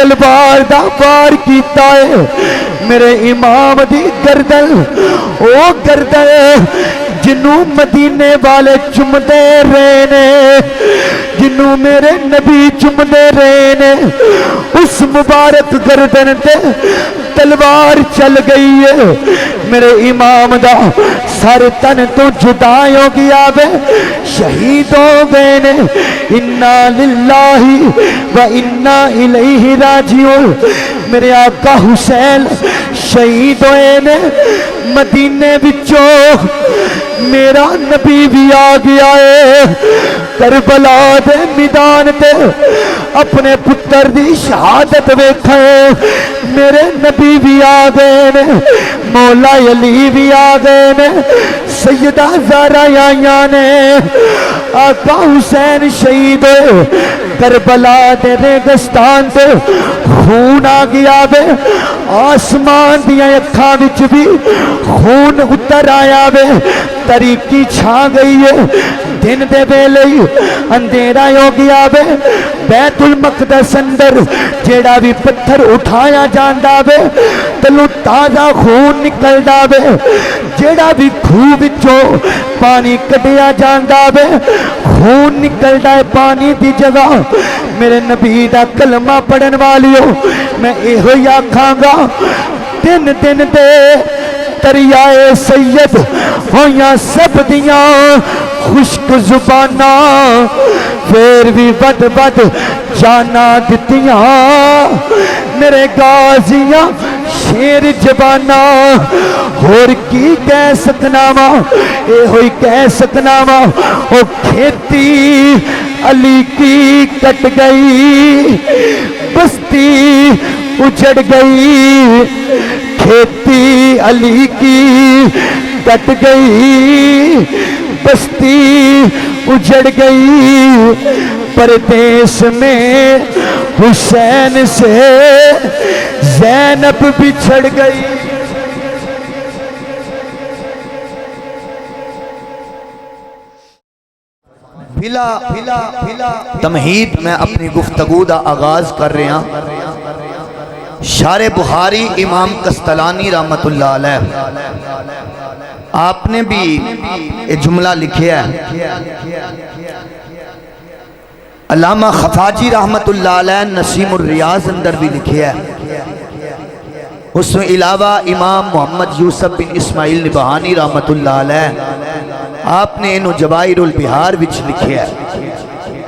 تلوار دا وار کیتا ہے میرے امام دی گردن، او گردن جنوں مدینے والے چمدے رہے نے، جنوں میرے نبی چمدے رہے نے، اس مبارک گردن تے تلوار چل گئی ہے، میرے امام دا سر تن تو جدا ہو گیا وے، شہید ہو گئے نے، انا للہ و انا الیہ راجعون۔ میرے آقا حسین شہید ہوئے نے، مدینے وچوں میرا نبی بھی آ گیا ہے، کربلا دے میدان تے اپنے پتر دی شہادت ویکھے، میرے نبی بھی آ گئے نے، مولا علی بھی آ گئے نے، سیدہ زہرا آئیاں نے، آقا حسین شہید ہوئے، کربلا دے ریگستان تے خون آ گیا وے، آسمان دیا اکھاں وچ بھی خون اتر آیا وے، تاریکی چھا گئی ہے، دن دے ویلے اندھیرا ہو گیا وے، بیت المقدس اندر جیڑا بھی پتھر اٹھایا جاندا وے تلو تازہ خون نکلدا وے، جیڑا بھی کھوہ وچوں پانی کڈیا جاندا وے خون نکلدا ہے پانی دی جگہ۔ میرے نبی دا کلمہ پڑھن والیو میں ایہو ہی آکھاں گا، دن دن دے دریائے سید ہویاں سب دیاں خشک زباناں، پھر بھی بد بد جانا دتیاں میرے غازیاں شیر جبانا، اور کی کہہ سکنا وا، اے ہوئی کہہ سکنا وا، او کھیتی علی کی کٹ گئی، بستی اجڑ گئی، کھیتی علی کی کٹ گئی، بستی اجڑ گئی، پردیس میں حسین سے زینب بچھڑ گئی۔ تمہید میں اپنی گفتگو دا آغاز کر رہے ہیں، شارح بخاری امام قسطلانی رحمت اللہ علیہ آپ نے بھی یہ جملہ لکھیا ہے، علامہ خفاجی رحمت اللہ علیہ نسیم الریاض اندر بھی لکھیا ہے، اس میں علاوہ امام محمد یوسف بن اسماعیل نبہانی رحمت اللہ علیہ آپ نے انہوں جوائر البہار وچ لکھیا ہے۔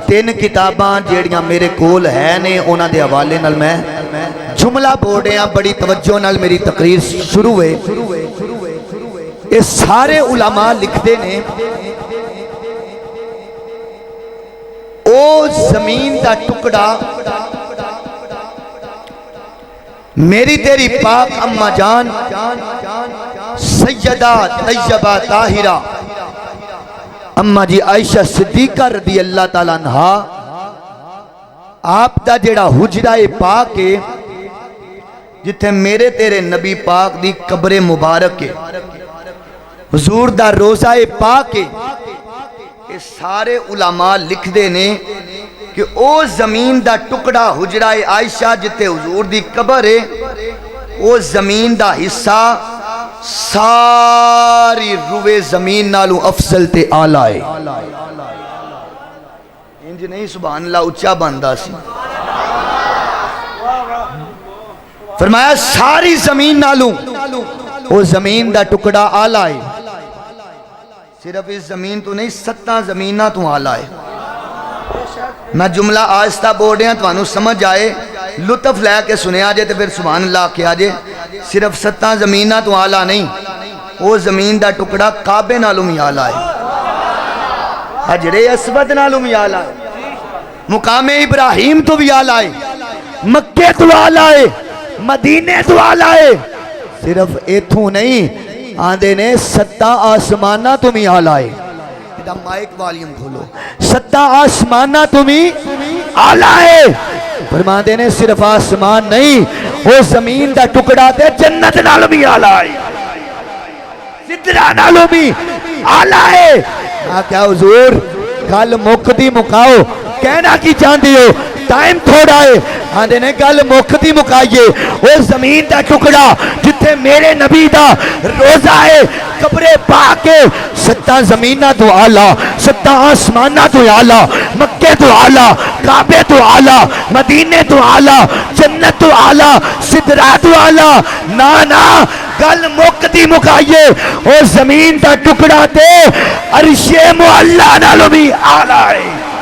تین کتاباں جیڑیاں میرے کول ہے نے انہاں دے حوالے نال میں جملہ بورڈیاں بڑی توجہ نال میری تقریر شروع ہوئے۔ یہ سارے علماء لکھتے نے او زمین دا ٹکڑا میری تیری پاک اماں جان سیدہ طیبہ طاہرہ اماں جی عائشہ صدیقہ رضی اللہ تعالیٰ عنہ آپ دا جڑا حجرہ پاک ہے جتھے میرے تیرے نبی پاک دی قبر مبارک ہے، حضور دا روزہ پاک ہے، یہ سارے علماء لکھ دے نے کہ او زمین دا ٹکڑا حجرہ عائشہ جتے حضور دی قبر ہے، او زمین دا حصہ ساری روے زمین نالو افضل تے آلہ ہے۔ انج نہیں سبحان اللہ اچھا بندہ سی، فرمایا ساری زمین نالو او زمین دا ٹکڑا آلہ ہے، صرف اس زمین تو نہیں 7 زمینہ تو آلہ ہے۔ میں جملہ آہستہ بورڈیاں تو انہوں سمجھ آئے، لطف لے کے سنے آجے تو پھر سبحان اللہ کیا جے، صرف 7 زمینہ تو آلہ نہیں، وہ زمین دا ٹکڑا کعبے نالوں میں آلہ ہے، حجر اسود نالوں میں آلہ ہے، مقام ابراہیم تو بھی آلہ ہے، مکہ تو آلہ ہے، مدینے تو آلہ ہے، صرف ایتھوں نہیں آندے نے 7 آسمانہ تمہیں آلہ ہے۔ مائک والیم کھولو، 7 آسمانہ تمہیں آلہ ہے، فرما دینے صرف آسمان نہیں، وہ زمین دا ٹکڑا تے جنت نالوں بھی آلہ ہے، سدرہ نالوں بھی آلہ ہے۔ کیا حضور کل مقدی مکاؤ کہنا کی چاندی ہو، ٹائم تھوڑا ہے آندے نے گل مکتی مکائیے وہ زمین دا ٹکڑا جتھے میرے نبی دا روزہ ہے قبرے پا کے ستاں زمینہ تو آلہ ستاں آسمانہ تو آلہ مکے تو آلہ کعبے تو آلہ مدینے تو آلہ جنت تو آلہ سدرہ تو آلہ نا گل مکتی مکائیے او زمین دا ٹکڑا تے عرش معلی نالوں بھی آلہ ہے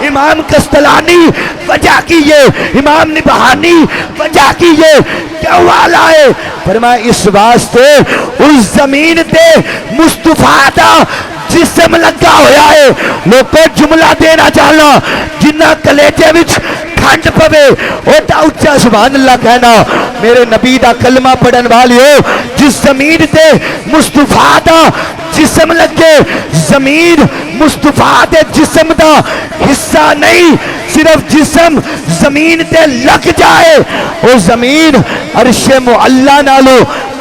امام کستلانی وجہ کیے امام نبہانی وجہ کیے کیوں والا ہے فرمایا اس واسطے اس زمین تے مصطفیٰ دا جسم لگا ہویا ہے لوگوں جملہ دینا چاہنا جنہ کلیجے وچ کھنڈ پوے او تا اچھا سبحان اللہ کہنا میرے نبی دا کلمہ پڑھن والی ہو جس زمین تے مصطفیٰ دا جسم لگے زمین مصطفیٰ دے جسم دا حصہ نہیں صرف جسم زمین تے لگ جائے وہ زمین عرش معلی نالو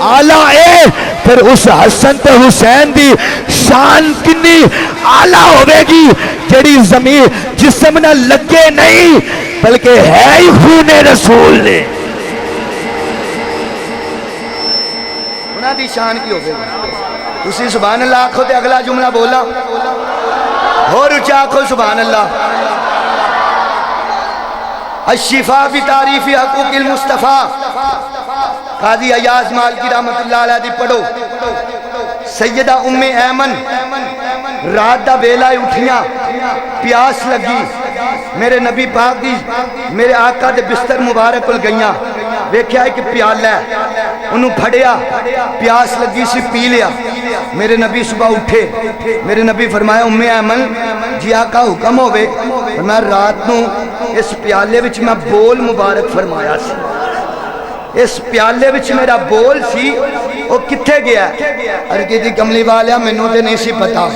آلہ ہے پھر اس حسن تے حسین دی شان کنی آلہ ہوئے گی جڑی زمین جسم نہ لگے نہیں بلکہ ہے ہی خون رسول نے انہاں دی شان کی ہوئے گی اسی سبحان اللہ آنکھو تے اگلا جملہ بولا اور اچھا آنکھو سبحان اللہ الشفا بی تعریفی حقوق المصطفیٰ قاضی ایاز مالکی رحمت اللہ علیہ دی پڑھو سیدہ ام ایمن رات دا بیلا اٹھیاں پیاس لگی میرے نبی پاک دی میرے آقا دے بستر مبارک کل گئیاں ویکھیا ہے کہ پیالہ ہے انہوں پھڑیا پیاس لگی سی پی لیا میرے نبی صبح اٹھے میرے نبی فرمایا ام ایمن جی آقا حکم ہوئے فرمایا رات نو اس پیالے وچ میں بول مبارک فرمایا سی اس پیالے وچ میرا بول سی وہ کتھے گیا ارکی دی کملی والیا منوں تے نہیں سی پتا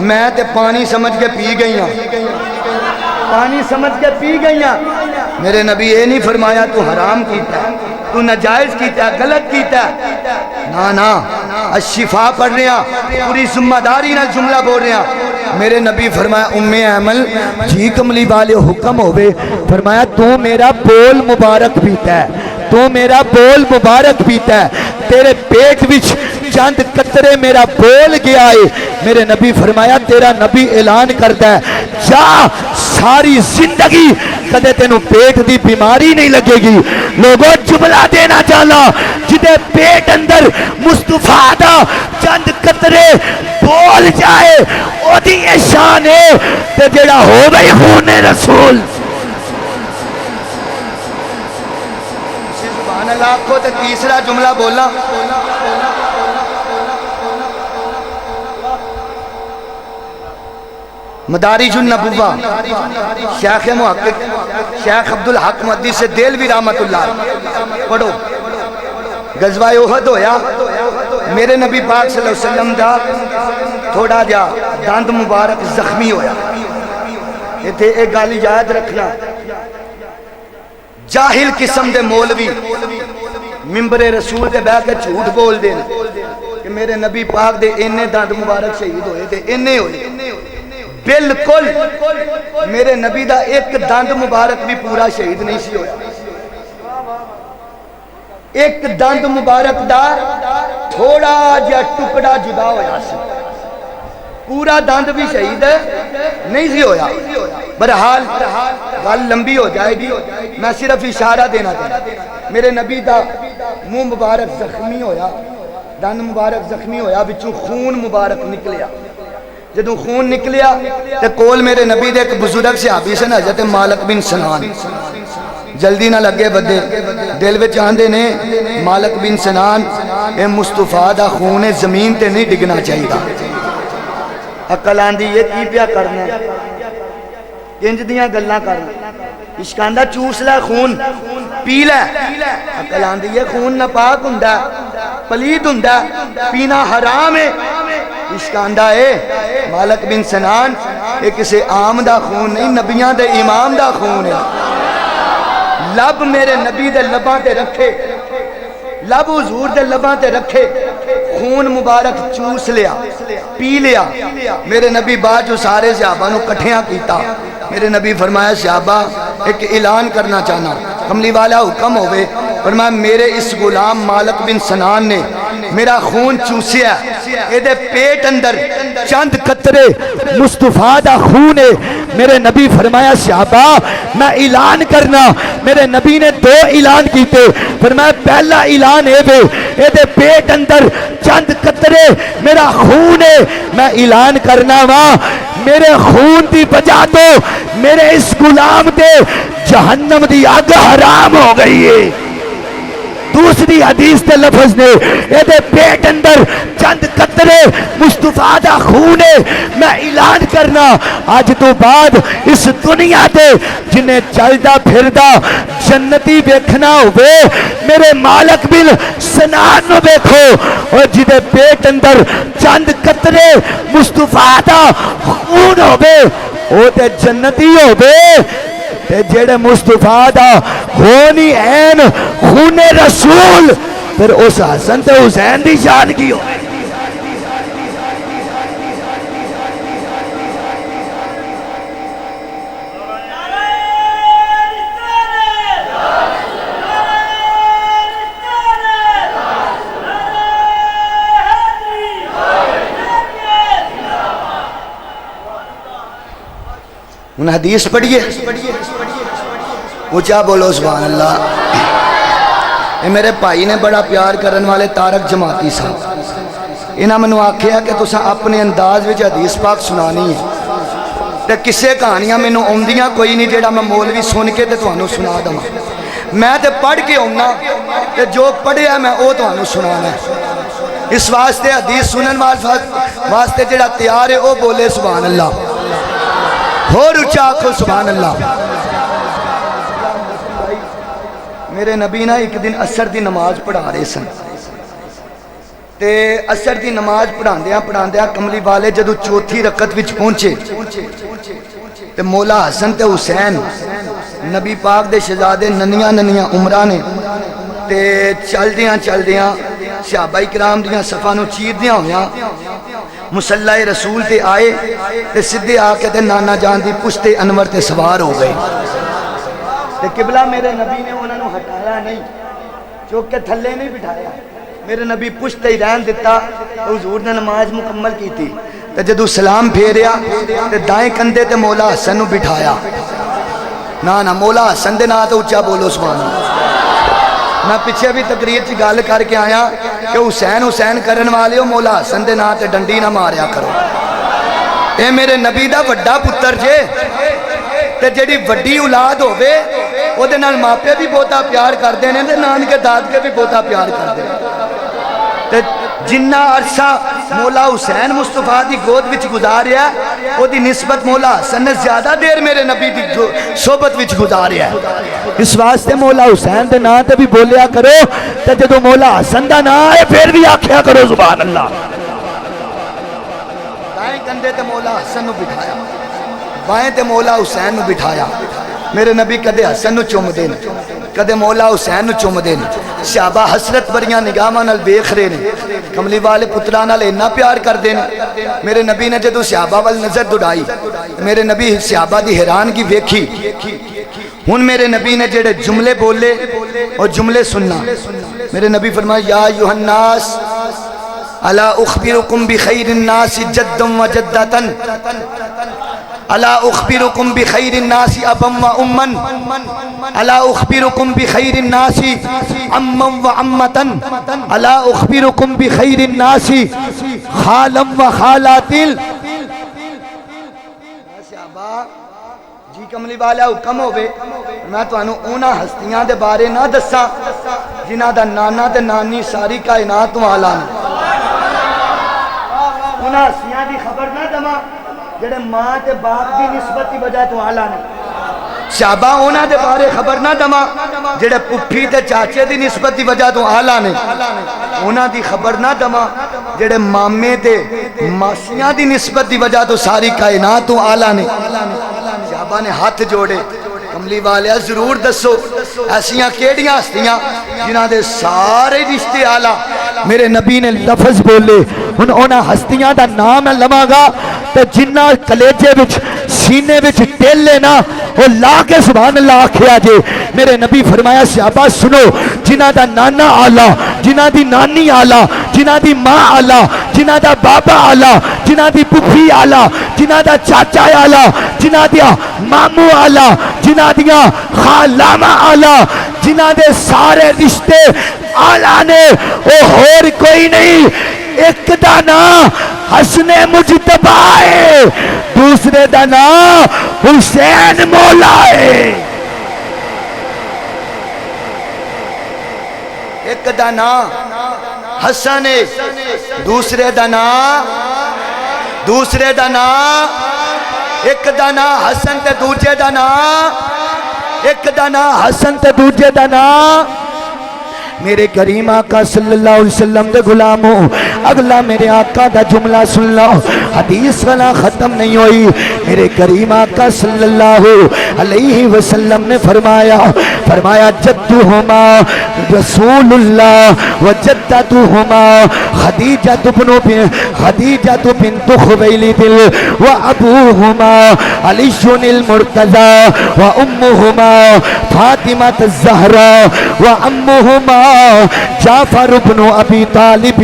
میں تے پانی سمجھ کے پی گئی ہوں پانی سمجھ کے پی گئی ہیں میرے نبی یہ نہیں فرمایا تو حرام کیتا ہے تو نجائز کیتا ہے غلط کیتا ہے نا الشفا پڑھ رہے ہیں پوری ذمہ داری نہ جملہ بول رہے ہیں میرے نبی فرمایا ام ایمن جی کملی والے حکم ہوئے فرمایا تو میرا بول مبارک پیتا ہے تو میرا بول مبارک پیتا ہے تیرے پیٹ وچ چند قطرے میرا بول گیا ہے میرے نبی فرمایا تیرا نبی اعلان کرتا ہے جا ساری زندگی کدے تینوں پیٹ دی بیماری نہیں لگے گی لوگوں جملہ دینا چاہنا جدے پیٹ اندر مصطفیٰ دا چند قطرے بول جائے او دی شان ہے تے جڑا ہو گئی خون رسول سبحان اللہ کو تے تیسرا جملہ بولا مدارج النبوہ شیخ محقق شیخ عبدالحق محدث دہلوی رحمت اللہ پڑھو غزوہ احد ہویا میرے نبی پاک صلی اللہ علیہ وسلم دا تھوڑا جا داند مبارک زخمی ہویا یہ تھے ایک گالی یاد رکھنا جاہل قسم دے مولوی ممبر رسول دے بیٹھ کے جھوٹ بول دیں کہ میرے نبی پاک دے انہیں داند مبارک شہید ہوئے تھے انہیں ہوئے بالکل میرے نبی دا ایک دند مبارک بھی پورا شہید نہیں سی ہویا ایک دند مبارک دا تھوڑا جا ٹکڑا جدا ہویا سی پورا دند بھی شہید نہیں سی ہویا برحال غال لمبی ہو جائے گی میں صرف اشارہ دینا دینا میرے نبی دا منہ مبارک زخمی ہویا دند مبارک زخمی ہویا بچوں خون مبارک نکلیا جدوں خون نکلیا تے کول میرے نبی دے ایک بزرگ صحابی سے حضرت مالک بن سنان جلدی نہ لگے بدے دل وچ آندے نے مالک بن سنان اے مصطفیٰ دا خون زمین تے نہیں ڈگنا چاہیے عقل آندی یہ کی پیا کرنا انج دیاں گلاں کرنا اشکاندہ چوس لے خون پی لے عقل آندی یہ خون ناپاک ہوندا پلید ہوندا پینا حرام ہے اشکاندہ ہے مالک بن سنان یہ کسی عام دا خون نہیں نبیاں دے امام دا خون ہے لب میرے نبی دے لباں تے رکھے لب حضور دے لباں تے رکھے خون مبارک چوس لیا پی لیا میرے نبی باجو سارے صحابہ نو کٹھیاں کیتا میرے نبی فرمایا صحابہ ایک اعلان کرنا چاہنا. کملی والا حکم ہوئے. فرمایا میرے اس غلام مالک بن سنان نے میرا خون چوسیا, اے دے پیٹ اندر چند قطرے مصطفیٰ دا خون ہے. میرے نبی فرمایا صحابہ میں اعلان کرنا. میرے نبی نے 2 اعلان کیتے. فرمایا پہلا اعلان ہے بے اے دے پیٹ اندر چند قطرے میرا خون ہے. میں اعلان کرنا وا میرے خون دی وجہ تو میرے اس غلام تے جہنم دی آگ حرام ہو گئی ہے. دوسری حدیث تے لفظ نے اے دے پیٹ اندر چند قطرے مصطفیٰ دا خون ہے. میں اعلان کرنا آج تو بعد اس دنیا تے جنہیں چلدا پھردا جنتی ویکھنا ہوئے میرے مالک بن سنان نو ویکھو, اور جدے پیٹ اندر چند قطرے مصطفیٰ دا خون ہوئے او تے جنتی ہوئے. تے جڑے مصطفیٰ دا ہونی این خون رسول پھر اس حسن تے حسین دی شان کی ہو. ان حدیث پڑھیے اونچا بولو سبحان اللہ. یہ میرے بھائی نے بڑا پیار کرن والے تارک جماعتی صاحب, انہاں منو آکھیا کہ تساں اپنے انداز وچ حدیث پاک سنانی ہے. تے کسے کہانیاں مینوں اوندیاں کوئی نہیں جیڑا میں مولوی سن کے تے تانوں سنا دواں. میں تے پڑھ کے آنا تے جو پڑھیا میں او تانوں سنانا ہے. اس واسطے حدیث سنن واسطے جیڑا تیار ہے او بولے سبحان اللہ. اور اچھا آکھو سبحان اللہ. میرے نبی نا ایک دن عصر دی نماز پڑھا رہے سن تے عصر دی نماز پڑھاندیاں کملی والے جدو چوتھی رکعت وچ پہنچے تے مولا حسن تے حسین نبی پاک دے شہزادے ننیاں عمرہ نے تے چل دیاں صحابہ کرام دیاں صفاں نو چیر دیاں ہویاں مصلی رسول تے آئے تے سدھے آ کے تے نانا جان دی پشتے انور تے سوار ہو گئے. تے قبلہ میرے نبی نے انہوں نے ہٹایا نہیں, چوک کے تھلے نہیں بٹھایا. میرے نبی پشتے ہی رہن دیتا. حضور نے نماز مکمل کی تھی تے جدو سلام پھیریا تے دائیں کندھے تے مولا حسن نو بٹھایا. نا مولا حسن دے نا تو اچھا بولو سبحان اللہ. میں پیچھے بھی تقریر چ گل کر کے آیا کہ حسین کرن والے ہو مولا حسن دے نا تے ڈنڈی نہ ماریا کرو. اے میرے نبی دا وڈا پتر جے تے جیڑی وڈی اولاد ہوے او دے نال ماپے بھی بہتا پیار کردے نے تے نانکے دادکے بھی بہتا پیار کردے نے. تے جنہ عرصہ مولا حسین مصطفیٰ دی گود وچ گزاریا او دی نسبت مولا حسن نے زیادہ دیر میرے نبی دی صحبت وچ گزاریا. اس واسطے مولا حسین دے نام تے بھی بولیا کرو تے جدو مولا حسن دا نام ہے پھر بھی آکھیا کرو سبحان اللہ. دائیں کندھے تے مولا حسن نو بٹھایا, بائیں تے مولا حسین نو بٹھایا. میرے نبی کدے حسن نو چوم دے کدے مولا حسین نو چوم دے. صحابہ حسرت بریاں نگاہاں نال ویکھ رہے نے کملی والے پتراں نال اتنا پیار کردے نے. میرے نبی نے جدو صحابہ وال نظر دوڑائی میرے نبی صحابہ دی حیرانگی ویکھی. ہن میرے نبی نے جڑے جملے بولے اور جملے سننا. میرے نبی فرمایا یا ایھا الناس الا اخبرکم بخیر الناس جدا وجدتا الا اخبرکم بخیر الناس ابا واما الا اخبرکم بخیر الناس عما وعمتا الا اخبرکم بخیر الناس خالا وخالات. جی کملی والا حکم ہوئے میں تانوں اونا ہستیاں دے بارے نہ دساں جنہاں دا نانا تے نانی ساری کائنات تو آلہ نے. اونا ہستیاں دی خبر نہ دماں جڑے ماں تے باپ دی نسبت دی وجہ تو آلہ نے. صحابہ اونا دے بارے خبر نہ دماں جڑے پپھی تے چاچے دی نسبت دی وجہ تو آلہ نے. اونا دی خبر نہ دماں جڑے مامے تے ماسیاں دی نسبت دی وجہ تو ساری کائنات تو آلہ نے. صحابہ نے ہاتھ جوڑے کملی والے ضرور دسو ایسیاں کیڑیاں ہستیاں جنہاں دے سارے رشتے آلہ میرے نبی نے لفظ بولے انہاں ہستیاں دا نام میں لواں گا تے جنہ کلیجے وچ سینے وچ ٹیلے نا وہ لا کے سبحان اللہ آکھیا جے میرے نبی فرمایا صحابہ سنو جنہ دا نانا آلہ جنہ دی نانی آلہ جنہ دی ماں آلہ جنہ دا بابا آلہ جنہ دی پپھی آلہ جنہ دا چاچا آلہ جنہ دیا مامو آلہ جنہ دیا خالامہ آلہ جنہ دے سارے رشتے آلہ نے وہ اور کوئی نہیں ایک دا نام حسن مجتبہ ہے دوسرے دا نام حسین مولا ہے ایک دا نام حسن ہے دوسرے دا نام ایک دا نام حسن تے دوجے دا نام ایک دا نام حسن تے دوجے دا نام میرے کریم آقا صلی اللہ علیہ وسلم دے غلاموں اگلا میرے آقا دا جملہ سن لو حدیث والا ختم نہیں ہوئی میرے کریم آقا صلی اللہ علیہ وسلم نے فرمایا جدہما رسول اللہ و جدتہما خدیجہ بنت خویلد و ابوہما علی المرتضی و امہما فاطمہ الزہرا و امہما جعفر بن ابی طالب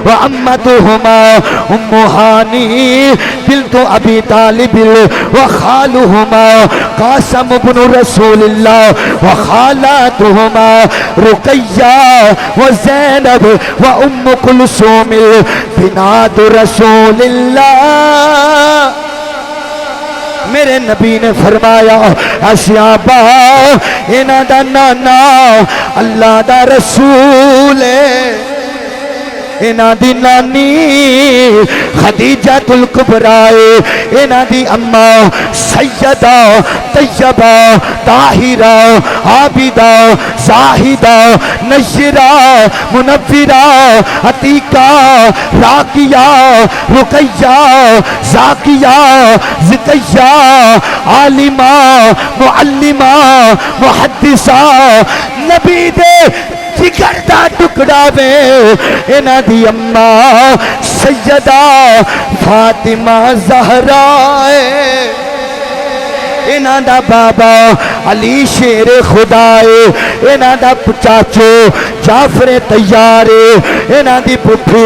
و امتهما ام ہانی بنت ابی طالب و خالهما قاسم بن رسول اللہ و خالاتهما رقیہ و زینب و ام کلثوم بنات رسول اللہ میرے نبی نے فرمایا اصحابہ انہاں دا نانا اللہ دا رسول ہے انہاں دی نانی خدیجہ الکبریٰ انہاں دی اماں سیدہ طیبہ طاہرہ عابدہ زاہدہ نشرہ منورہ عتیقہ راقیہ رقیہ زاکیہ زکیہ عالمہ معلمہ محدثہ نبی دے جگر دا ٹکڑا میں انہاں دی اماں سیدہ فاطمہ زہرا ہے انہاں دا بابا علی شیر خدا ہے انہاں دا چاچو جعفر طیار ہے انہاں دی پپھی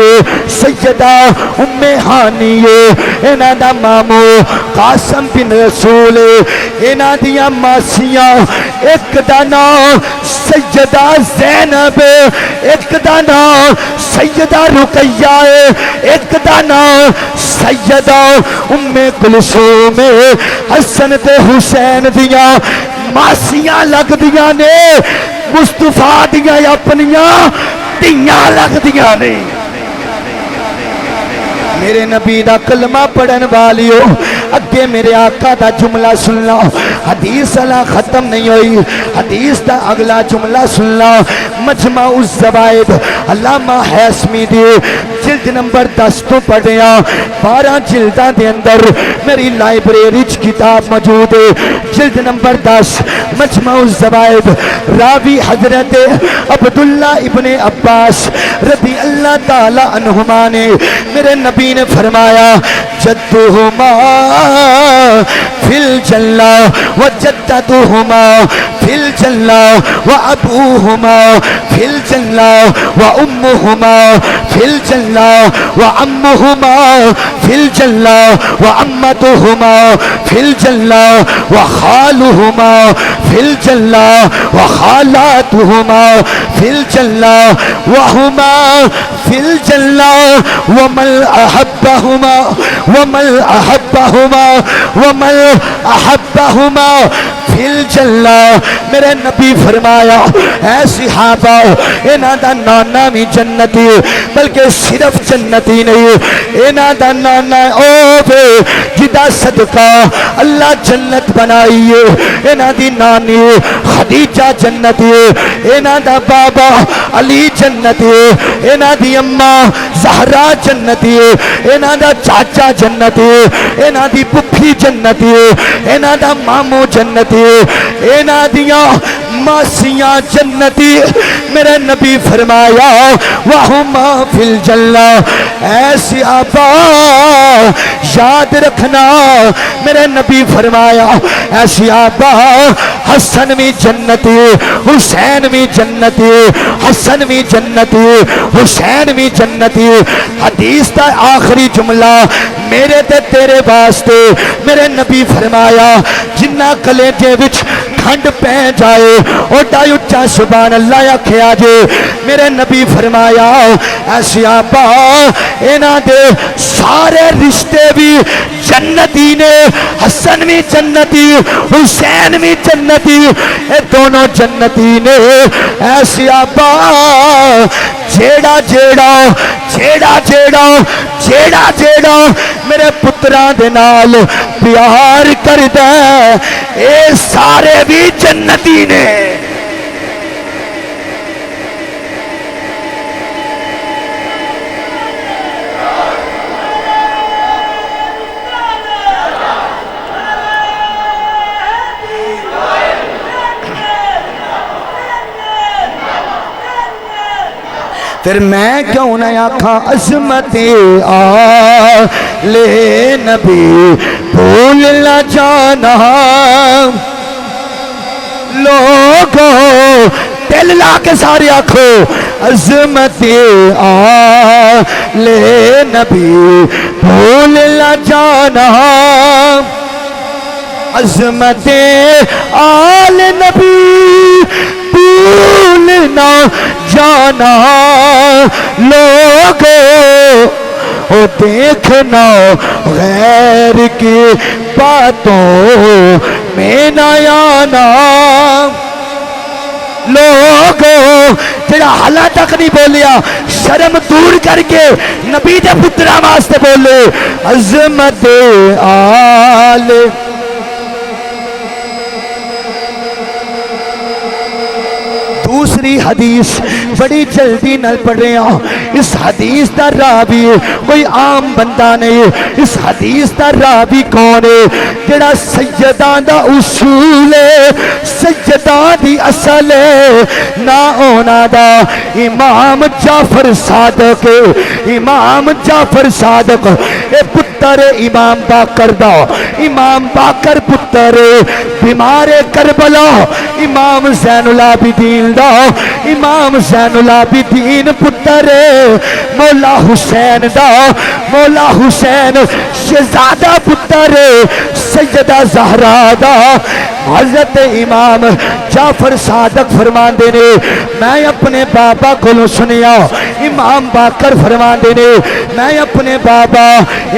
سیدہ ام ہانی ہے انہاں دا مامو قاسم بن رسول ہے انہاں دیاں ماسیاں ایک دا نام سیدہ زینب ایک دا نام سیدہ رقیہ ایک دا نام سیدہ ام کلثوم حسن تے حسین دیاں ماسیاں لگ دیاں نے مصطفیٰ دیاں اپنیاں دیاں لگ دیاں نے میرے نبی دا کلمہ پڑھن والیو اگے میرے آقا دا جملہ سن لو حدیث اللہ ختم نہیں ہوئی حدیث دا اگلا جملہ سن لو مجمع الزوائد علامہ حیثمی دی جلد نمبر 10 تو پڑھیا 12 جلدہ دے اندر میری لائبریری کتاب موجود ہے جلد نمبر 10 مجمع الزوائد راوی حضرت عبداللہ ابن عباس رضی اللہ تعالی عنہما نے میرے نبی نے فرمایا جدہما فی الجنہ و جدتہما فی الجنہ و ابوہما فی الجنہ و امہما فی الجنہ و امہما فی الجنہ و امتہما فی الجنہ و خالہما فی الجنہ و خالاتہما فی الجنہ وہما فی الجنہ ومن احبہما ومن احبہما ومن احبہما فی الجنہ میرے نبی فرمایا اے صحابہ انہاں دا نانا بھی جنتی بلکہ صرف جنتی نہیں انہاں دا نانا او بے جدا صدقہ اللہ جنت بنائی ہے انہاں دی نانی خدیجہ جنتی ہے انہاں دا بابا علی جنتی ہے انہاں دی اماں زہرا جنتی ہے انہاں دا چاچا جنتی ہے انہاں دی پپھی جنتی ہے انہاں دا مامو جنتی ہے انہاں دیاں ماسیاں جنتی میرے نبی فرمایا وہما فی الجنہ ایسی آبا یاد رکھنا میرے نبی فرمایا ایسی آبا حسن بھی جنتی حسین بھی جنتی حسن بھی جنتی حسین بھی جنتی حدیث دا آخری جملہ میرے تے تیرے واسطے میرے نبی فرمایا جنہ کلیجے وچ کھنڈ پہ جائے اوڈا اچا سبحان اللہ آکھیا جے میرے نبی فرمایا ایسی آبا اینا دے سارے رشتے بھی جنتی نے حسن بھی جنتی حسین بھی جنتی اے دونوں جنتی نے ایسی آبا جیڑا جیڑا جیڑا جیڑا جیڑا جیڑا میرے پتراں دے نال پیار کردا اے سارے بھی جنتی نے پھر میں کیوں نہ آکھاں عظمت آلِ نبی بھول نہ جانا لوگوں دل لا کے سارے آکھو عظمت آلِ نبی بھول نہ جانا عظمت آل نبی بھول نہ جانا لوگوں او دیکھنا غیر کی باتوں میں نہ آنا لوگوں جڑا حالہ تک نہیں بولیا شرم دور کر کے نبی دے پترہ واسطے بولے عظمت آل دوسری حدیث بڑی جلدی نہ پڑھ رہے ہیں اس حدیث دا راوی کوئی عام بندہ نہیں اس حدیث دا راوی کون ہے جڑا سیدان دا اصول ہے سیدان دی اصل ہے نا اونا دا امام جعفر صادق امام جعفر صادق اے پتر امام باقر دا امام باقر پتر بیمار کربلا امام زین العابدین دا امام زین العابدین پتر مولا حسین دا مولا حسین شہزادہ پتر سیدہ زہرا دا حضرت امام جعفر صادق فرماندے نے میں اپنے بابا کو سنیا امام باقر فرماندے نے میں اپنے بابا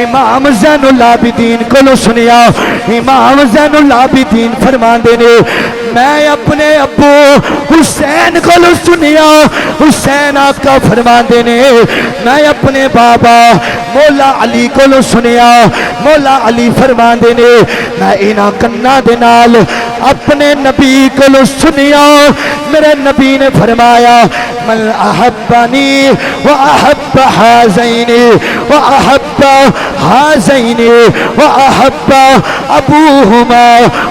امام زین العابدین کو سنیا امام زین العابدین فرماندے نے میں اپنے ابو حسین کو سنیا حسین آقا فرماندے نے میں اپنے بابا مولا علی کو سنیا مولا علی فرماندے نے میں انہاں کناں دے نال اپنے نبی کو سنیا میرے نبی نے فرمایا من احبنی و احب حازینی و احب حازینی و احب ابوہما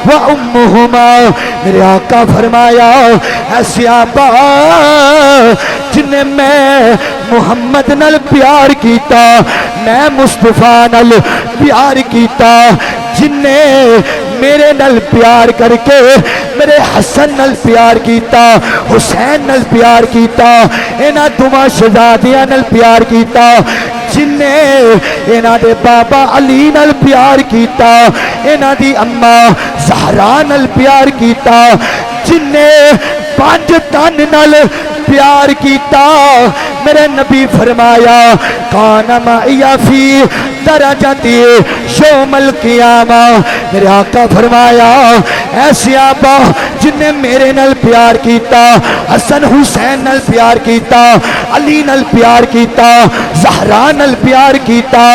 و امہما میرے آقا فرمایا ایسی آبا جنہیں میں محمد نل پیار کیتا میں مصطفیٰ نل پیار کیتا جنہیں میرے نل پیار کر کے میرے حسن نل پیار کیتا حسین نل پیار کیتا اینا دماغ شہزادیاں نل پیار کیتا جنہیں اینا دے بابا علی نل پیار کیتا اینا دی اماں زہرا نل پیار کیتا جنہیں پانچ تن نل پیار کیتا میرے نبی فرمایا کان معی فی درجتی یوم القیامہ میرے آقا فرمایا ایسی آبا جن نے میرے نل پیار کیتا حسن حسین نل پیار کیتا علی نل پیار کیتا زہرا نل پیار کیتا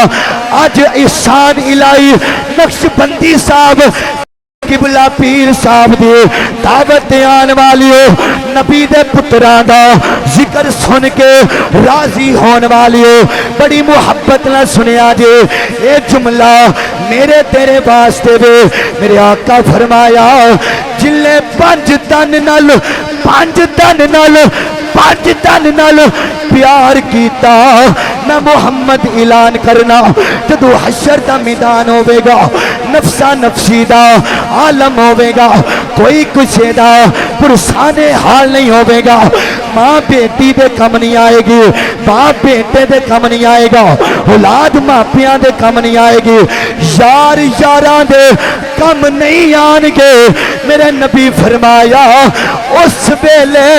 آج احسان الہی نقش بندی صاحب قبلہ پیر صاحب دی دعوت آن والیو نبی دے پتران دا ذکر سن کے راضی ہون والیو بڑی محبت نہ سنیا جے اے جملہ میرے تیرے واسطے وے میرے آقا فرمایا جلے پانچ تن نال پیار کیتا میں محمد اعلان کرنا جدو حشر دا میدان ہوے گا نفسا نفسی دا عالم ہوے گا کوئی کچھ دا پرسان حال نہیں ہوے گا ماں بیٹی دے کم نہیں آئے گی باپ بیٹے دے کم نہیں آئے گا اولاد ماپیاں دے کم نہیں آئے گی یار یاراں دے کم نہیں آن گے میرے نبی فرمایا اس ویلے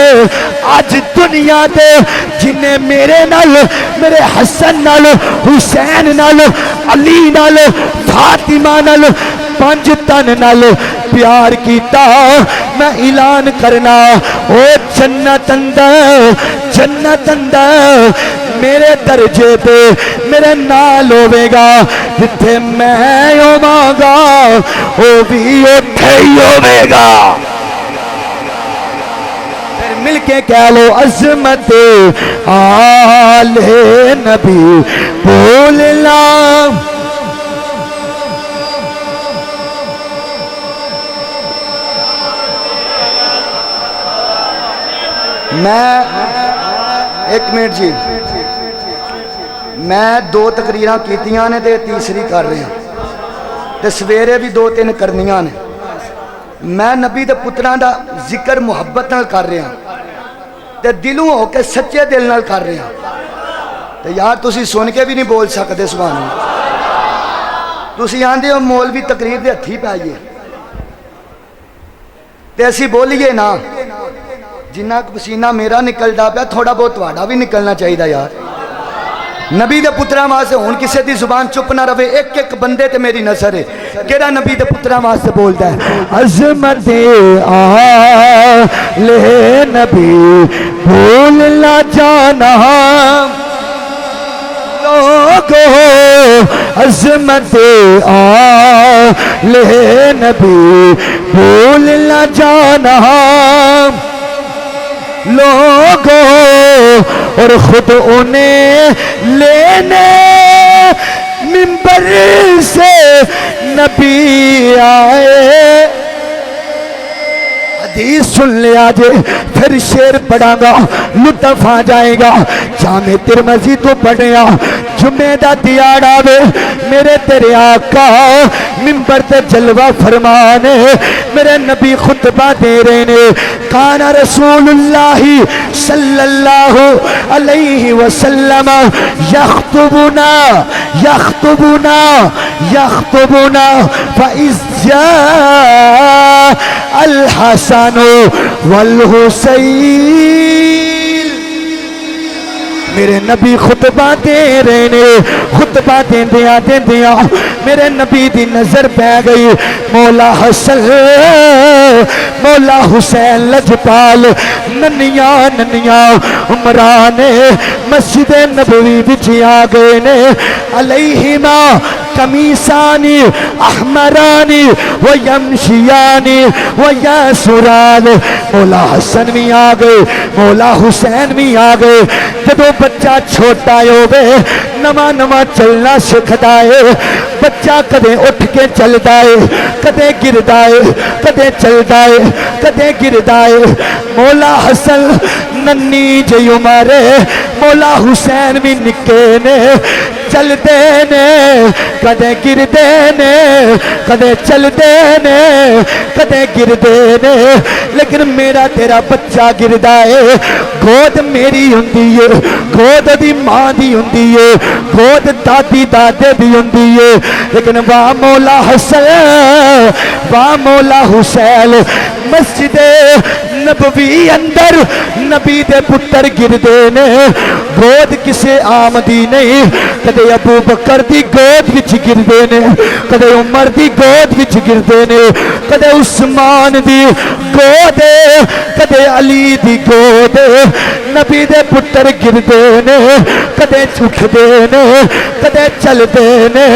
آج دنیا دے جنہیں میرے نال میرے حسن نال حسین نال علی نال فاطمہ نال پانچ تن نال پیار کیتا میں اعلان کرنا او جنت اندر میرے درجے پہ میرے نال ہوے گا جتھے میں ہوواں گا او بھی اوتھے ہی ہوے گا پھر مل کے کہہ لو عظمت آل نبی بولنا میں ایک منٹ جی میں دو تقریراں کیتیاں نے تے تیسری کر رہے ہیں تے سویرے بھی دو تین کرنیاں نے میں نبی دے پتراں دا ذکر محبت نال کر رہا تے دلوں ہو کے سچے دل نال کر رہا تے یار تسی سن کے بھی نہیں بول سکتے سبحان اللہ تسی آندے ہو مولوی تقریر دے ہتھی پائیے تے اسی بولیے نا جنہ پسینہ میرا نکلدا پیا تھوڑا بہت تہاڈا بھی نکلنا چاہیے یار نبی دے پتراں واسطے ہن کسے دی زبان چپ نہ رہے ایک ایک بندے تے میری نظر ہے کیڑا نبی دے پتراں واسطے بولدا ہے عظمت آل نبی بھولنا جانا لوگو عظمت آل نبی بھولنا جانا لوگوں اور خود انہیں لینے منبر سے نبی آئے حدیث سن لیا جے پھر شیر پڑھا گا لطف آ جائے گا جامع ترمذی تو پڑھیا جمعہ دا دیاڑا وے میرے تیرے آقا منبر تے جلوہ فرمانے میرے نبی خطبہ دے رہے نے کان رسول اللہ صلی اللہ علیہ وسلم یخطبنا فإذ جاء الحسن والحسین میرے نبی خطبہ دے رہے نے خطبہ دیندیاں میرے نبی دی نظر پہ گئی مولا حسن مولا حسین لجپال ننیاں عمران مسجد نبوی وچ آ گئے نے علیہما قمیصانی احمرانی ویمشیانی ویسران مولا حسن بھی آ گئے مولا حسین بھی آ گئے جدو بچہ چھوٹا ہوئے نواں چلنا سکھدا ہے بچہ کدے اٹھ کے چلدا ہے کدے گردا ہے کدے چلدا ہے کدے گردا ہے مولا حسن ننی جی عمر مولا حسین بھی نکے نے چلدے نے کدے گردے نے کدے چلدے نے کدے گردے نے لیکن میرا تیرا بچہ گردا ہے گود میری ہوندی ہے گود دی ماں دی ہوندی ہے گود دادی دادے دی ہوندی ہے لیکن واہ مولا حسن واہ مولا حسین مسجد نبوی اندر نبی دے پتر گردے نے گود کسے عام دی نہیں کدے ابو بکر دی گود وچ گردے نے کدے عمر دی گود وچ گردے نے کدے عثمان دی گود کدے علی دی گود نبی دے پتر گردے نے کدے چھٹدے نے کدے چلدے نے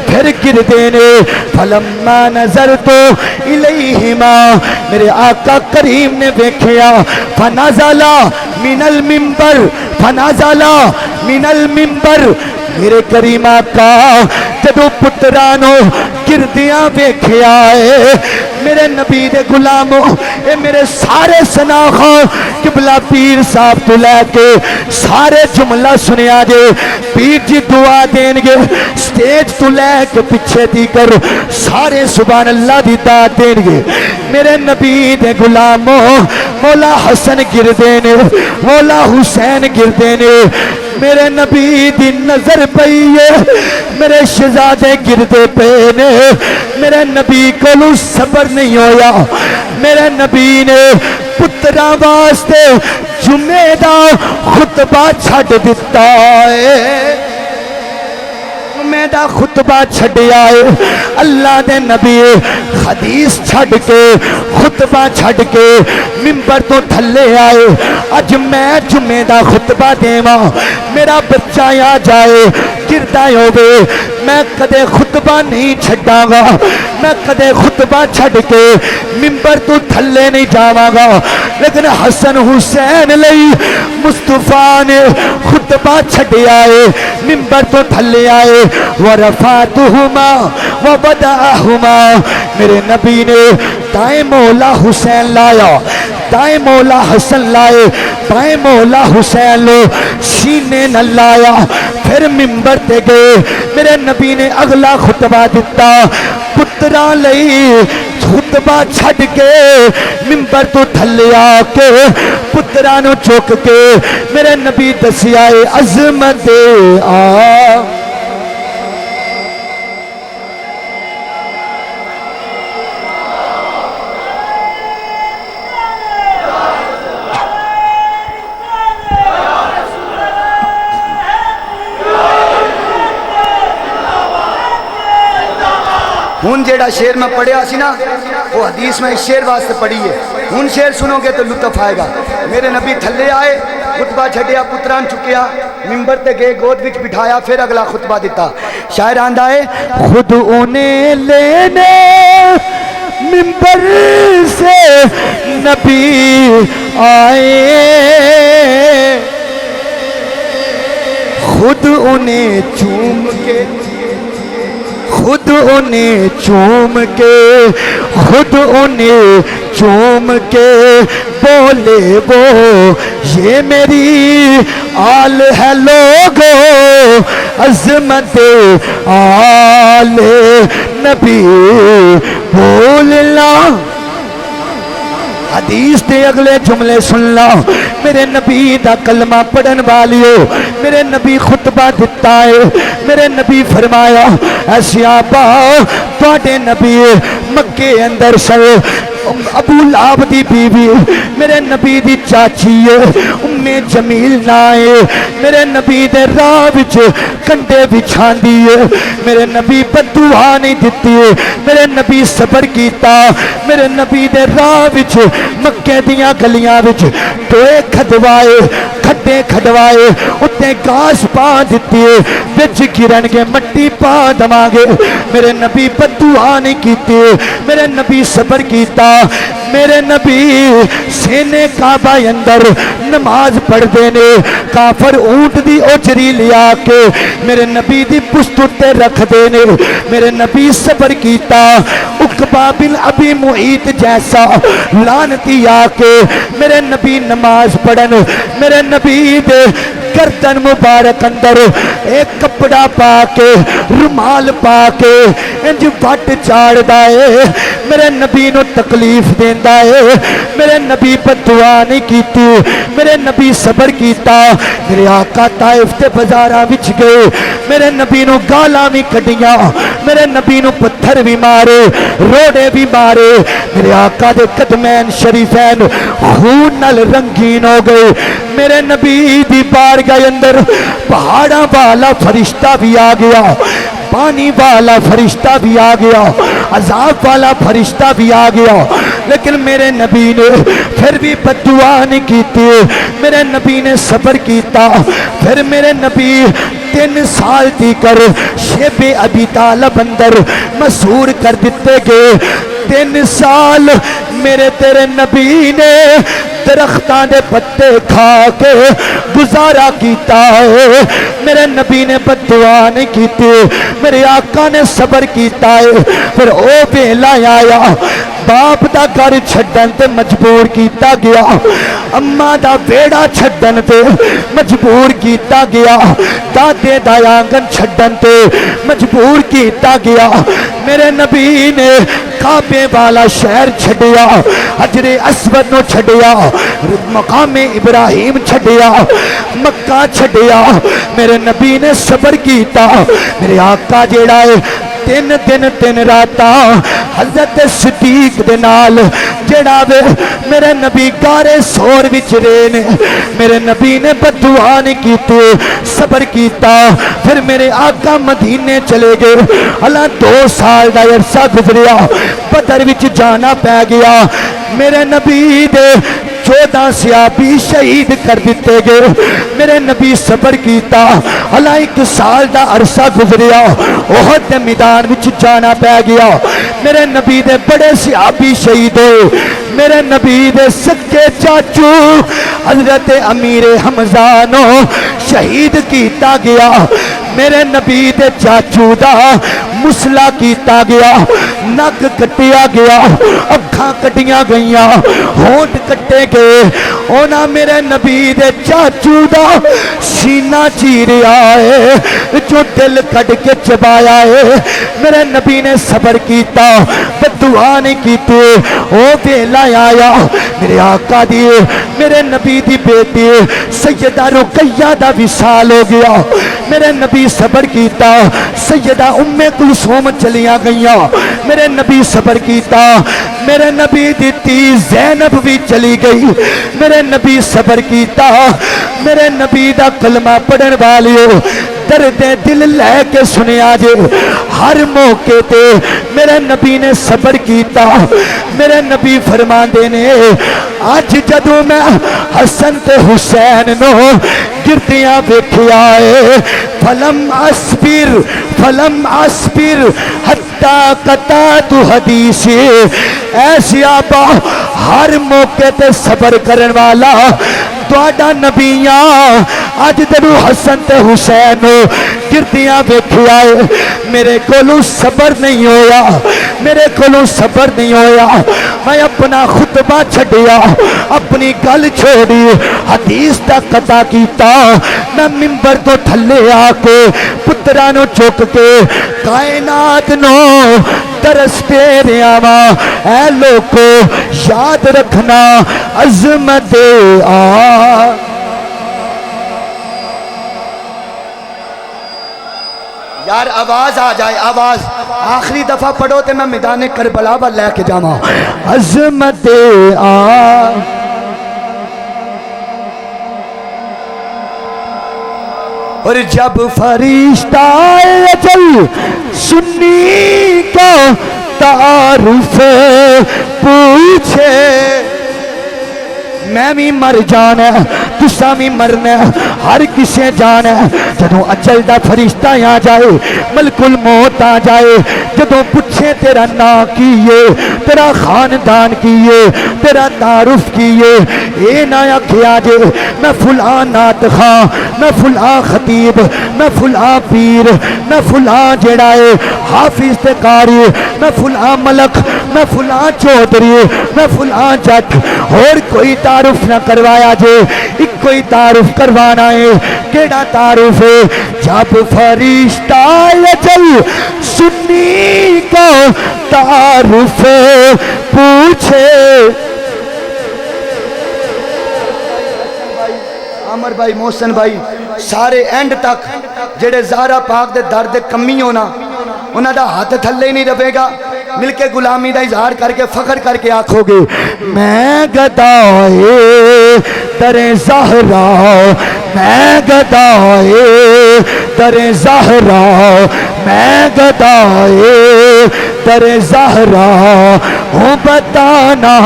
پھر گردے نے فلما نظرت الیہما میرے آقا کریم نے دیکھیا فنزل من المنبر فنزل من المنبر میرے کریم آقا جدو پترانو گردیاں ویکھیا ہے میرے نبی دے غلاموں اے میرے سارے سناخاں قبلہ پیر صاحب تو لے کے سارے جملہ سنیا جے پیر جی دعا دیں گے سٹیج تو لے کے پچھے دی کر سارے سبحان اللہ دی دعا دیں گے میرے نبی دے غلاموں مولا حسن گردے نے مولا حسین گردے نے میرے نبی دی نظر پئی ہے میرے شہزادے گردے پے نے میرے نبی کو صبر نہیں ہویا میرے نبی نے پتراں واسطے جمعے دا خطبہ چھڈ دتا ہے جمعے دا خطبہ چھڈیا ہے اللہ دے نبی حدیث چھڈ کے خطبہ چھڈ کے منبر تو تھلے آئے اج میں جمعے دا خطبہ دیواں میرا بچہ آ جائے گردا ہوے میں کدے خطبہ نہیں چھڈاں گا میں کدے خطبہ چھڈ کے منبر تو تھلے نہیں جاواں گا لیکن حسن حسین لئی مصطفیٰ نے خطبہ چھڈیا ہے منبر تو تھلے آئے ورفعتہما وبدأہما میرے نبی نے دائیں مولا حسین لایا دائیں مولا حسن لائے بائیں مولا حسین لو سینے نہ لایا پھر منبر تے گئے میرے نبی نے اگلا خطبہ دیتا پتراں لئی خطبہ چھڈ کے منبر تو تھلے آ کے پتراں نو چوک کے میرے نبی دسیا اے عظمت آ ہن جیڑا شعر میں پڑھیا سی نا وہ حدیث میں اس شعر واسطے پڑھی ہے ہن شعر سنو گے تو لطف آئے گا میرے نبی تھلے آئے خطبہ چھڈیا پتران چکیا منبر تے گئے گود وچ بٹھایا پھر اگلا خطبہ دیتا شاعر آندا ہے خود انہیں لینے منبر سے نبی آئے خود انہیں چوم کے خود انہیں چوم کے خود انہیں چوم کے بولے وہ یہ میری آل ہے لوگو عظمت آل نبی بولنا حدیث دے اگلے جملے سن لا میرے نبی دا کلمہ پڑھن والیو میرے نبی خطبہ دیتا ہے میرے نبی فرمایا اے صحابہ تواڈے نبی مکے اندر سے ابو لہب دی بیوی میرے نبی دی چاچی ام جمیل نائے میرے نبی دے راہ وچ کنڈے بچھاندی ہے میرے نبی بددعا نہیں دتی میرے نبی صبر کیتا میرے نبی دے راہ وچ مکے دیاں گلیاں وچ ٹوئے کھدوائے کھڈے کھڈوائے اتے گھاس پا دتی وچ گرن گے مٹی پا دواں گے میرے نبی بددعا نہیں کیتی میرے نبی صبر کیتا میرے نبی سینے کعبہ اندر نماز پڑھ دینے کافر اونٹ دی اجری لیا کے میرے نبی دی پشت تے رکھ دینے میرے نبی صبر کیتا عقبہ بن ابی معیط جیسا لعنتی آ کے میرے نبی نماز پڑھن میرے نبی دے گردن مبارک اندر ایک کپڑا پا کے رومال پا کے انج وٹ چاڑ دائے میرے نبی نو تکلیف دیندا ہے میرے نبی بددعا نہیں کیتی میرے نبی صبر کیتا میرے آقا طائف تے بازاراں وچ گئے میرے نبی نو گالاں بھی کڈیاں میرے نبی نو پتھر بھی مارے روڑے بھی مارے میرے آقا دے قدمین شریفین خون نال رنگین ہو گئے میرے نبی دی بارگاہ اندر پہاڑاں والا فرشتہ بھی آ گیا پانی والا فرشتہ بھی آ گیا, عذاب والا فرشتہ بھی آ گیا, لیکن میرے نبی نے پھر بھی بد دعا نہیں کیتی. میرے نبی نے صبر کیتا. پھر میرے نبی 3 سال تھی کر شیب ابی طالب اندر مسحور کر دیتے گئے. 3 سال میرے تیرے نبی نے درختان دے پتے کھا کے گزارا کیتا ہے. میرے نبی نے بد دعا نہیں کیتی, میرے آقا نے صبر کیتا ہے. پھر او ویلا آیا, باپ دا گھر چھڈن تے مجبور کیتا گیا, اماں دا بیڑا چھڈن تے مجبور کیتا گیا, دادے دا آنگن چھڈن تے مجبور کیتا گیا. میرے نبی نے کعبے والا شہر چھڈیا, حجر اسود نو چھڈیا, مقام ابراہیم چھڈیا, مکہ چھڈیا. میرے نبی نے صبر کیتا. میرے آقا جیڑا ہے 3 دن 3 راتاں حضرت صدیق دے نال جڑا وے میرے نبی گارے سور وچ رہے نے. میرے نبی نے بد دعا نہیں کیتی, صبر کیتا. پھر میرے آقا مدینے چلے گئے. اللہ 2 سال دا عرصہ گزریا, بدر وچ جانا پہ گیا. میرے نبی دے 14 صحابی شہید کر دیتے گئے. میرے نبی صبر کیتا. اللہ 1 سال دا عرصہ گزریا, احد دے میدان وچ جانا پہ گیا. میرے نبی دے بڑے صحابی شہید ہوئے. میرے نبی دے سکے چاچو حضرت امیر حمزہ نو شہید کیتا گیا. میرے نبی دے چاچو دا مسلا کیتا گیا, نک کٹیا گیا, اکھاں کٹیاں گئیاں, ہونٹ کٹے گئے. اونا میرے نبی دے چاچو دا سینہ چیریا ہے, جو دل کٹ کے چبایا ہے. میرے نبی نے صبر کیتا, بد دعا نہیں کیتی. او ویلا آیا, میرے آقا دی میرے نبی دی بیٹی سیدہ رقیہ دا وصال ہو گیا. میرے نبی صبر کیتا. سیدہ ام کلثوم چلیاں گئیاں. میرے نبی صبر کیتا. میرے نبی دی تی زینب بھی چلی گئی. میرے نبی صبر کیتا. میرے نبی دا کلمہ پڑھن والیو درد دل لے کے سنیا جے, ہر موقع تے میرے نبی نے صبر کیتا. میرے نبی فرماندے نے آج جدوں میں حسن تے حسین نو گردیاں ویکھیا ہے, فلم اسبر حتی قطعت حدیث. ایسی آبا ہر موقع تے صبر کرن والا تواڈا نبیاں. اج تینو حسن تے حسین گردیاں ویکھیا ہے, میرے کولوں صبر نہیں ہویا, میرے کولوں صبر نہیں ہویا. میں اپنا خطبہ چھڈیا, اپنی گل چھوڑی, حدیث دا قطع کیتا. میں منبر تو تھلے آ کے پتراں نو چک کے کائنات نو درس دے رہا واں. اے لوکو یاد رکھنا عظمت آ. یار آواز آ جائے, آواز آخری دفعہ پڑھو تے میں میدان کربلا وا لے کے جاواں. عظمت آ. اور جب فرشتہ اجل سنی کو تعارف پوچھے, میں بھی مر جانا تساں بھی مرنا, ہر کسے جانا. جدوں اجل دا فرشتہ آ جائے, ملک الموت آ جائے, جدوں پوچھے تیرا نام کیے, تیرا خاندان کیے, تیرا تعارف کیے, اے نہ آکھیا جے میں فلاں نعت خواں, میں فلاں خطیب, میں فلاں پیر, میں فلاں جڑا ہے حافظ تے قاری, میں فلاں ملک, میں فلاں چودھری, میں فلاں جٹ. اور کوئی تعارف نہ کروایا جے, ایک کوئی تعارف کروانا ہے. کیڑا تعارف ہے؟ جب فرشتہ اجل سنی کو تعارف پوچھے. عمر بھائی, محسن بھائی, سارے اینڈ تک جڑے زہرا پاک دے در دے کمی ہونا انہاں دا ہاتھ تھلے ہی نہیں رہے گا. مل کے غلامی دا اظہار کر کے فخر کر کے آکھو گے میں گدائے در زہرا میں گدائے در زہرا میں گدائے در زہرا ہوں بتانا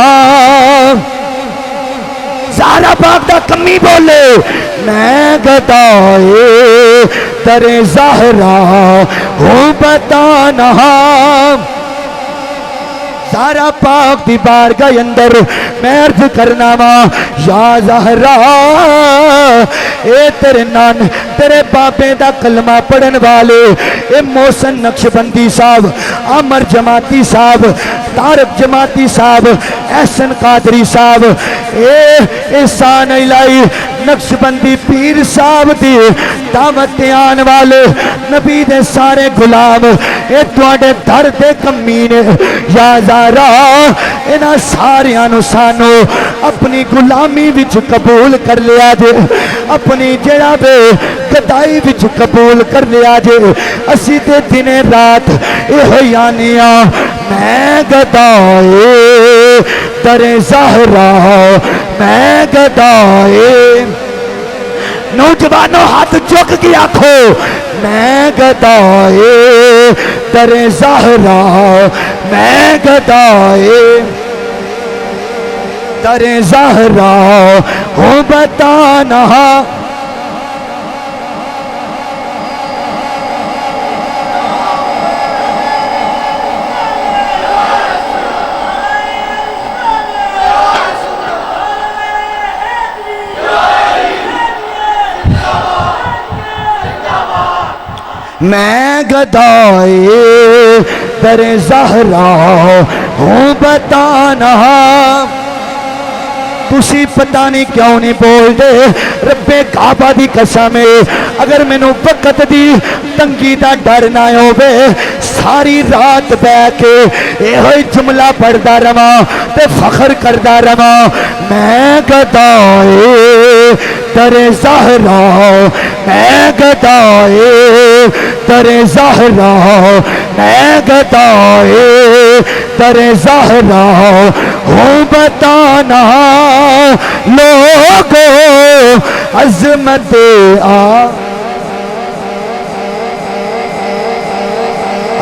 زہرا پاک دا کمی بولے میں گدائے در زہرا ہوں بتانا زہرا پاک دی بارگاہ اندر میں عرض کرنا وا یا زہرا اے تیرے نان تیرے بابے دا کلمہ پڑھن والے اے محسن نقشبندی صاحب عمر جماعتی صاحب طارق جماعتی صاحب احسن قادری صاحب اے احسان الہی نقشبندی پیر صاحب دی دعوت آن والے نبی دے سارے غلام اے تواڈے در دے کمینے یا زہرا انہاں ساریاں نو سانو اپنی غلامی وچ قبول کر لیا جے اپنی جڑا بے گدائی وچ قبول کر لیا جے اسی تے دن رات اے یانیاں میں گدائے در زہرا میں گدائے نوجوانوں ہاتھ چک کے آکھو میں گدائے در زہرا میں گدائے در زہرا ہوں بتانا میں گدائے در زہرا ہوں بتانا تسی پتہ نہیں کیوں نہیں بول دے رب کعبہ دی قسم اگر مینوں وقت دی تنگی دا ڈر نہ ہووے ساری رات بہ کے یہ جملہ پڑھدا رہواں تے فخر کردا رہواں میں گدائے در زہرا میں گدائے در زہرا میں گدائے در زہرا ہوں بتانا لوگو عظمت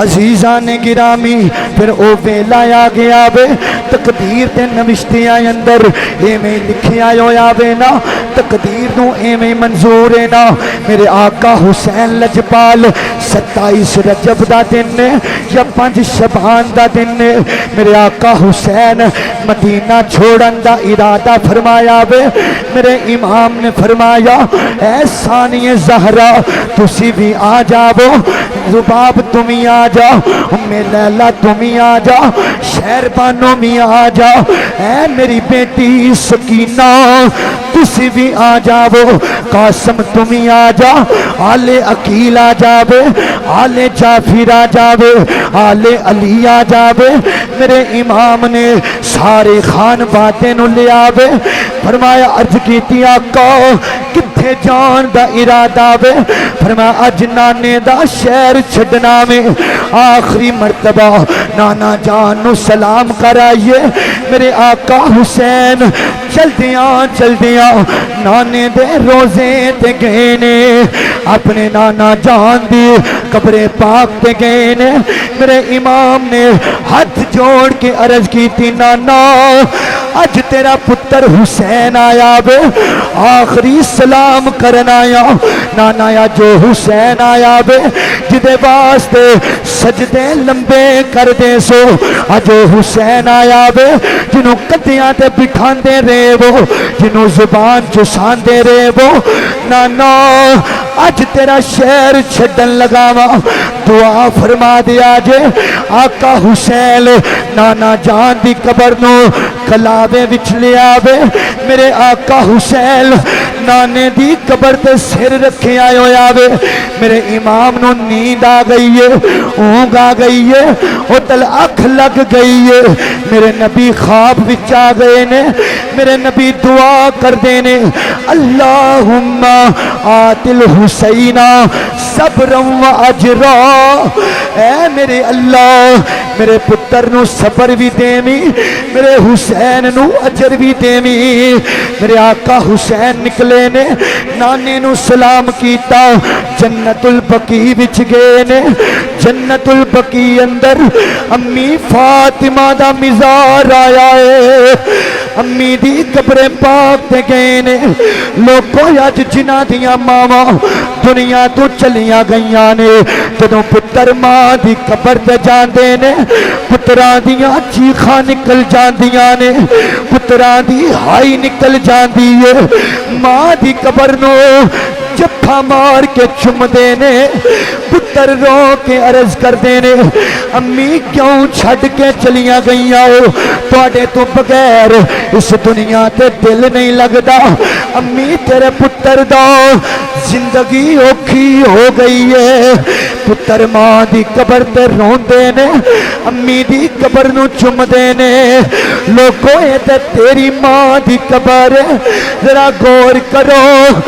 عزیزان گرامی پھر او ویلا آ گیا بے تقدیر تے نوشتیاں اندر ایویں لکھیا ہویا بے نا تقدیر نو ایویں منظور ہے نا میرے آقا حسین لجپال 27 رجب دا دن نے یا 5 شبان دا دن نے میرے آقا حسین مدینہ چھوڑن دا ارادہ فرمایا بے میرے امام نے فرمایا اے ثانی زہرا تسی بھی آ جاؤ زباب تمہیں آ جاؤ ام لیلہ تمہیں آ جاؤ شہربانوں میں آ جاؤ اے میری بیٹی سکینہ تسی بھی آ جاؤ قاسم تمہیں آ جاؤ آل عقیل آ جاؤ آل جعفر آ جاؤ آل علی آ جاؤ میرے امام نے سارے خان باتیں نو لے آوے فرمایا عرض کیتی آقا کتھے جان دا ارادہ وے فرمایا اج نانے دا شہر چھڈنا میں آخری مرتبہ نانا جان نو سلام کرائیے میرے آقا حسین چل دیاں نانے دے روزے تے گئے نے اپنے نانا جان دی قبر پاک تے گئے نے میرے امام نے ہاتھ جوڑ کے عرض کی تھی نانا اج تیرا پتر حسین آیا بے آخری سلام کرنا آیا نانا یا جو حسین آیا بے جدے واسطے سجدے لمبے کر دے سو جو حسین آیا بے جنہوں قدیاں تے بٹھان دے رہے وہ جنہوں زبان چسان دے رہے وہ نانا اج تیرا شہر چھڑن لگاوا دعا فرما دیا جے آقا حسین نانا جان دی قبر نو کلاوے وچ لے آوے میرے آقا حسین نانے دی قبر تے سر رکھے آئے ہویا وے میرے امام نو نیند آ گئی ہے اونگ آ گئی ہے او تل اکھ لگ گئی ہے میرے نبی خواب وچ آ گئے نے میرے نبی دعا کر دینے اللہم آتل حسین صبرا و اجرا، اے میرے اللہ میرے پتر نو صبر بھی دیویں، میرے حسین نو اجر بھی دیویں۔ میرے آقا حسین نکلے نے نانے نو سلام کیتا، جنت البقیع وچ گئے نے، جنت البقیع اندر امی فاطمہ دا مزار آیا ہے، امی دی قبر پاک تے گئے نے۔ لوگوں اج جنہاں دیاں ماواں دنیا تو چلیاں گئیاں نے، جدوں پتر ماں دی قبر تے جاندے نے پتراں دیاں چیخاں نکل جاندیاں نے، پتراں دی ہائی نکل جاندی ہے، ماں دی قبر نو جفا مار کے چم دینے، پتر رو کے عرض کر دینے امی کیوں چھڑ کے چلیاں گئیاں ہو، توڑے تو بغیر اس دنیا تے دل نہیں لگدا، امی تیرے پتر دا زندگی اوکھی ہو گئی ہے۔ پتر ماں دی قبر تے رون دینے، امی دی قبر نو چم دینے، لوگوں اے تے تیری ماں دی قبر ذرا غور کرو،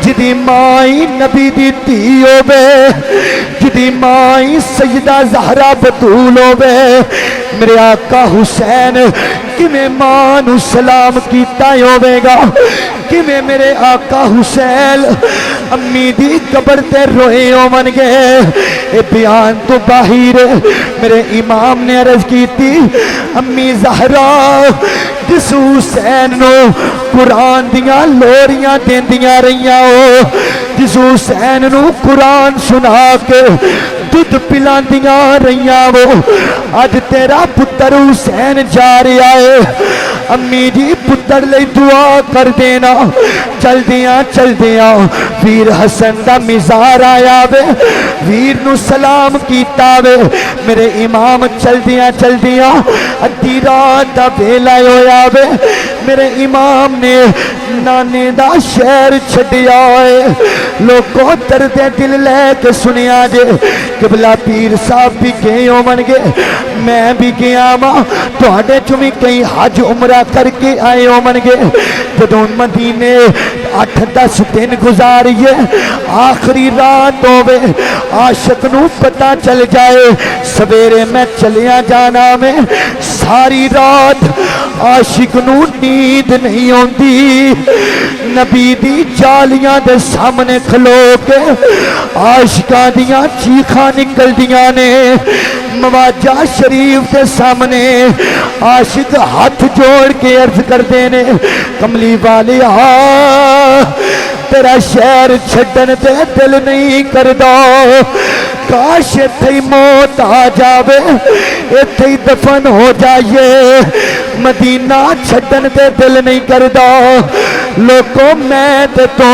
جدی مائی نبی دی دھی ہووے، جدی مائی سیدہ زہرا بطول ہووے، میرے آقا حسین کیویں ماں نو سلام کیتا ہووے گا، کیویں میرے آقا حسین امی دی قبر تے روئے ہون گے۔ اے بیان تو باہر میرے امام نے عرض کی تھی امی زہرا جس حسین نو قرآن دیاں لوریاں دیندیاں رہیاں ہو، جس حسین نو قرآن سنا کے دودھ پلاندیاں رہیاں وہ، اج تیرا پتر حسین جا رہا ہے، امی جی پتر لئی دعا کر دینا۔ چل دیاں ویر حسن دا مزار آیا وے، ویر نو سلام کیتا وے، میرے امام چل دیاں ادھی رات دا ویلا ہویا وے، میرے امام نے نانے دا شہر چھڈیا ہے، لوگوں درد دل لے کے سنیا جے قبلہ پیر صاحب بھی گئے ہون گے، میں بھی گیا ماں تواڈے چوں بھی کئی حج عمرہ کر کے آئے ہون گے، جدوں مدینے 8-10 دن گزاریے آخری رات ہووے، عاشق نو پتہ چل جائے سویرے میں چلیا جانا میں، ساری رات عاشق نو نیند نہیں ہوندی، نبی دی جالیاں دے سامنے کھلو کے عاشقاں دیاں چیخاں نکل دیاں نے، مواجہ شریف کے سامنے عاشق ہاتھ جوڑ کے عرض کر دینے کملی والے تیرا شہر چھڈن تے دل نہیں کردا، کاش ایتھے موت آ جاوے ایتھے دفن ہو جائیے، مدینہ چھڈن تے دل نہیں کردا، لوگوں میں تے تو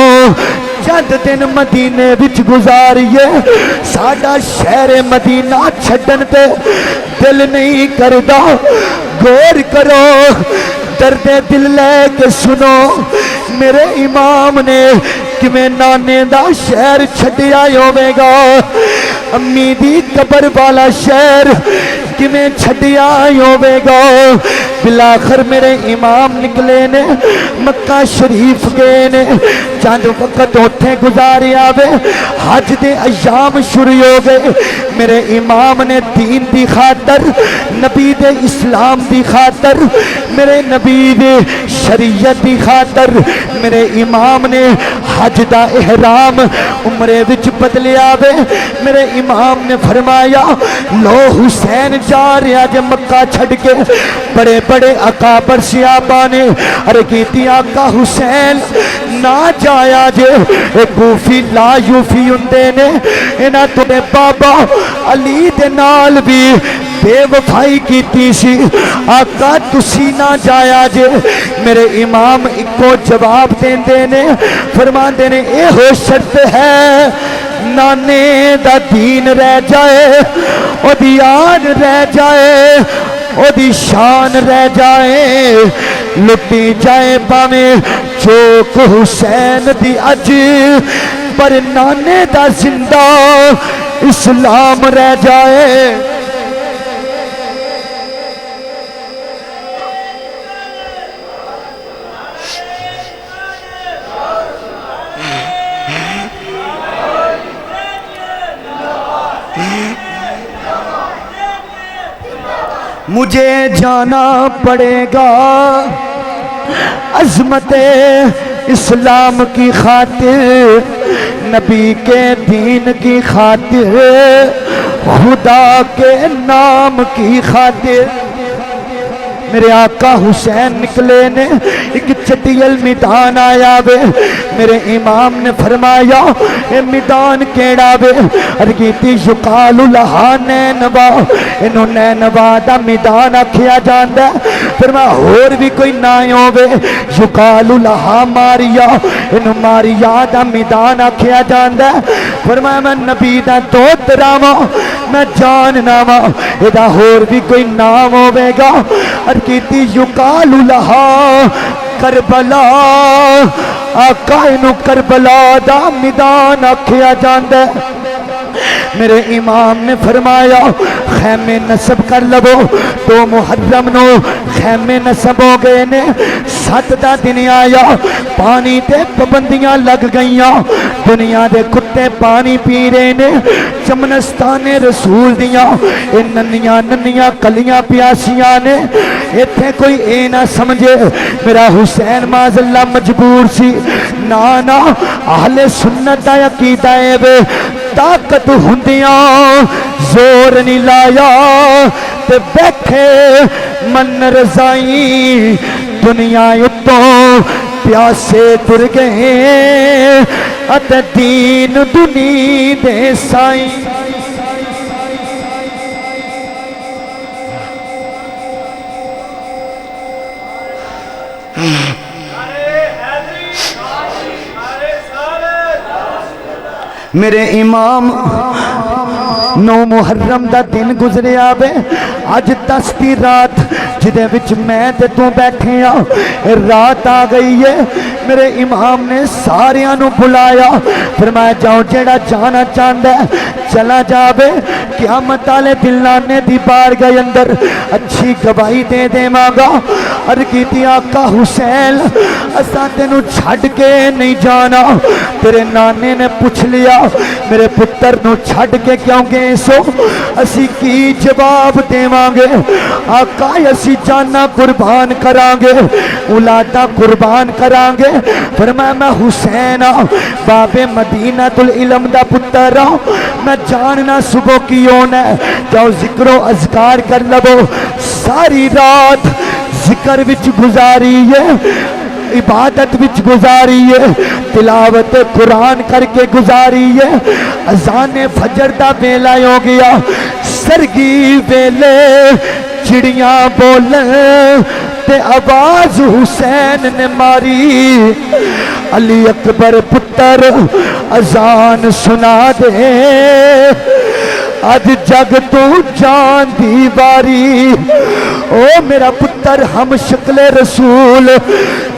چند دن مدینے وچ گزاریے، ساڈا شہر مدینہ چھڈن تے دل نہیں کردا، غور کرو درد دل لے کے سنو، میرے امام نے کیویں نانے دا شہر چھڈیا ہوے گا، امی دی قبر والا شہر کیویں چھڈیا ہوے گا۔ بلاخر میرے امام نکلے نے مکہ شریف گئے نے، چند وقت اوتھے گزاریا وے، حج دے ایام شروع ہو گئے، میرے امام نے دین دی خاطر، نبی دے اسلام دی خاطر، میرے نبی دے شریعت دی خاطر، میرے امام نے حج دا احرام عمرے وچ بدلیا وے، میرے امام نے فرمایا لو حسین جا رہا جے مکہ چھڈ کے، بڑے بڑے اکابر صحابہ نے ارے کیتی آقا حسین نہ جایا جے، اے کوفی لا یوفی ہوندے نے، انہاں تے بابا علی دے نال بھی بے وفائی کیتی سی، آقا تسی نہ جایا جے، میرے امام اکو جواب دیندے نے، فرماندے نے اے ہو شرط ہے نانے دا دین رہ جائے، او دی آن رہ جائے، او دی شان رہ جائے، لٹی جائے باویں چوک حسین دی اج، پر نانے دا زندہ اسلام رہ جائے۔ مجھے جانا پڑے گا عظمت اسلام کی خاطر، نبی کے دین کی خاطر، خدا کے نام کی خاطر۔ میرے آقا حسین نکلے نے، ایک چٹیل میدان آیا وے، میرے امام نے فرمایا اے میدان کیڑا وے؟ ارگیتی یقال لہا نینوا، انہوں نینوا دا میدان آکھیا جاندا ہے۔ فرمایا اور بھی کوئی نایوں وے، یقال لہا ماریا، انہوں ماریا دا میدان آکھیا جاندا ہے۔ فرمایا میں نبی دا دوت راواں، میں جاننا وا، ادا اور بھی کوئی نام ہوے گا؟ کیتی یقال لہا کربلا، آقا انہوں کربلا دا میدان آکھیا جاندا ہے۔ میرے امام نے فرمایا خیمے نصب کر لو، تو محرم نو خیمے نصب ہو گئے نے، 7 دا دن آیا، پانی تے پابندیاں لگ گئیاں، دنیا دے کتے پانی پی رہے نے، چمنستان رسول دیاں اے ننیاں ننیاں کلیاں پیاسیاں نے۔ ایتھے کوئی اے نہ سمجھے میرا حسین معاذ اللہ مجبور سی، نانا اہل سنت دا عقیدہ ہے وے، طاقت ہندیاں زور نہیں لایا تے بیٹھے من رضائی، دنیا اتوں پیاسے تر گئے ات دین دنی دے سائیں۔ میرے امام 9 محرم دا دن گزرے آوے، آج 10 دی رات جدے وچ میں تے تو بیٹھے ہاں، رات آ گئی ہے۔ میرے امام نے ساریاں نو بلایا، فرمایا جاؤ جیڑا جانا چاہندا ہے چلا جاوے، قیامت والے دن لانے دی بارگاہ اندر اچھی گواہی دے دے مانگا۔ ارگیتی آقا حسین اساں تینوں چھڈ کے نہیں جانا، تیرے نانے نے پوچھ لیا میرے پتر نو چھڈ کے کیوں گئے سو؟ اسی کی جواب دیواں گے آقا اسی جانا قربان کران گے، اولاداں قربان کران گے۔ فرمایا میں حسین ہاں، باب مدینہ العلم دا پتر ہاں، میں جاننا صبح کی ہونا ہے، جاؤ ذکر و اذکار کر لو۔ ساری رات ذکر وچ گزاری ہے، عبادت وچ گزاری ہے، تلاوت قرآن کر کے گزاری ہے۔ اذان فجر دا ویلا ہو گیا، سرگی ویلے چڑیاں بولن تے آواز حسین نے ماری، علی اکبر پتر اذان سنا دے، آج جگ تو جان دی باری۔ او میرا پتر ہم شکل رسول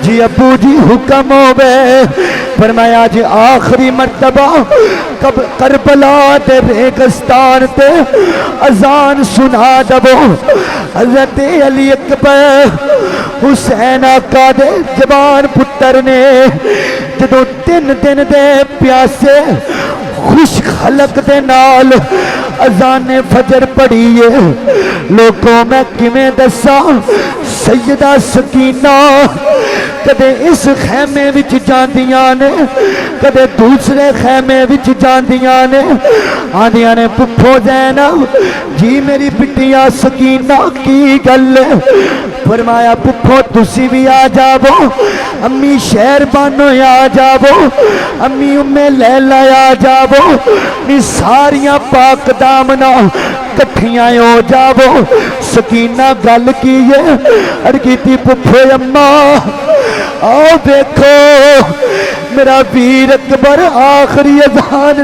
جی ابو جی حکم ہوئے، فرمایا آج آخری مرتبہ کربلا دے ریگستان تے اذان سنا دبو۔ حضرت علی اکبر حسین آقا دے جوان پتر نے جدو 3 دن دے پیاسے خوش خلق دے نال اذان فجر پڑھی ہے، لوگوں میں کمیں دسا سیدہ سکینہ کدے اس خیمے وچ جاندیاں نے، کدے دوسرے خیمے وچ جاندیاں نے، آندیاں نے پپھو زینب جی میری بٹیا سکینہ کی گل، فرمایا پپھو تسی بھی آ جاؤ، امی شہر بانو آ جاؤ، امی امی لیلہ آ جاؤ، نی ساریاں پاک دامنا کٹھیاں ہو جاؤ۔ سکینہ گل کی ہے، ارگیتی پپھو اماں آؤ دیکھو میرا ویر اکبر آخری اذان۔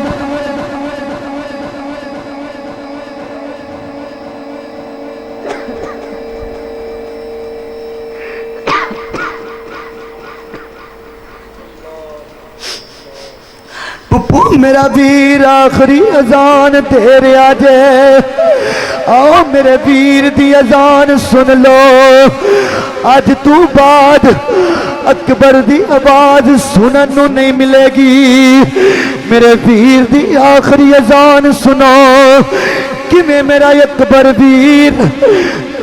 پپو میرا ویر آخری اذان دے رہا جے، آؤ میرے ویر دی اذان سن لو، آج تو بعد اکبر دی آواز سنن نو نہیں ملے گی، میرے ویر دی آخری اذان سنو، کہ میں میرا اکبر ویر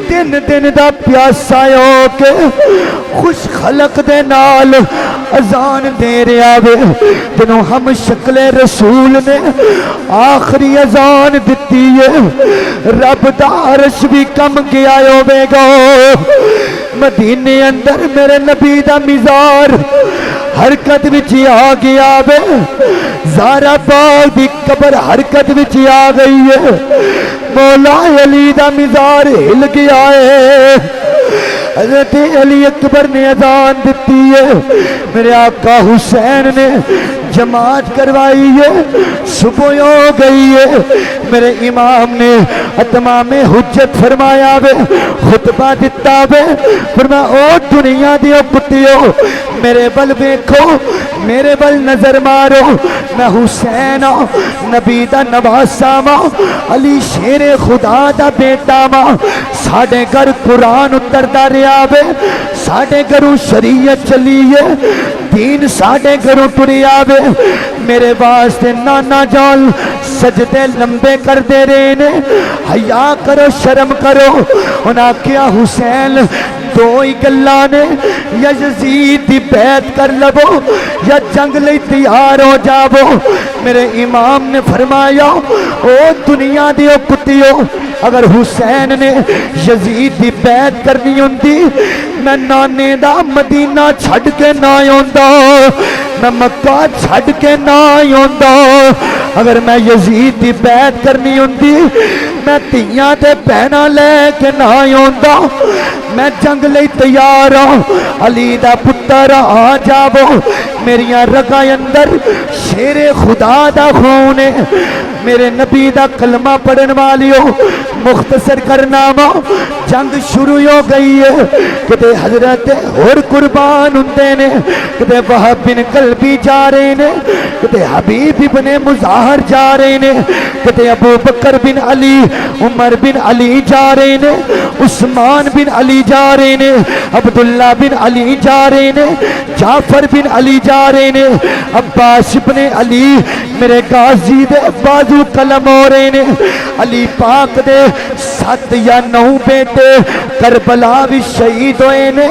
تین دن دا پیاسا ہو کے خوش خلق دے نال اذان دے رہا وے جنوں ہم شکل رسول نے آخری اذان دتی ہے رب دا عرش بھی کم گیا ہوے گا مدینے اندر میرے نبی دا مزار حرکت وچ آ گیا وے زہرا پاک دی قبر حرکت وچ آ گئی ہے مولا علی دا مزار ہل گیا ہے حضرت علی اکبر نے اذان دیتی ہے میرے آقا حسین نے جماعت کروائی ہے صبح ہو گئی ہے میرے امام نے اتمام حجت فرمایا وے خطبہ دیتا وے فرمایا او دنیا دیو کتیو میرے بل دیکھو میرے بل نظر مارو میں حسین نبی دا نواسا ماں علی شیر خدا دا بیٹا ماں ساڑھے گھر قرآن اتردا رہا وے ساڑھے گھروں شریعت چلی ہے دین ساڑھے گھروں ٹریا وے میرے واسطے نانا جان سجدے لمبے کر دے رہے نے حیا کرو شرم کرو انہاں کیا حسین دو ہی گلاں نے یا یزید دی بیعت کر لو یا جنگ لئی تیار ہو جاؤ میرے امام نے فرمایا او دنیا دیو کتیو اگر حسین نے یزید دی بیعت کرنی ہوندی میں نانے دا مدینہ چھڑ کے نہ آوندا میں مکہ چھڑ کے نہ آوندا اگر میں یزید دی بیعت کرنی ہوندی میں تیاں تے بہنا لے کے نہ آوندا میں جنگ لئی تیار ہوں علی دا پتر آ جاؤ میریاں رگاں اندر شیر خدا دا خون ہے میرے نبی دا کلمہ پڑھن والیو مختصر کرنا ماں جنگ شروع ہو گئی ہے کتے حضرت اور قربان ہوندے نے کتے وہب بن قلبی جا رہے نے کتے حبیب ابن مظاہر جا رہے نے کتے ابو بکر بن علی عمر بن علی جا رہے نے عثمان بن علی جا رہے نے عبداللہ بن علی جا رہے نے جعفر بن علی جا رہے نے عباس بن علی میرے غازی دے بازو قلم ہو رہے نے علی پاک دے 7 یا 9 بیٹے کربلا بھی شہید ہوئے نے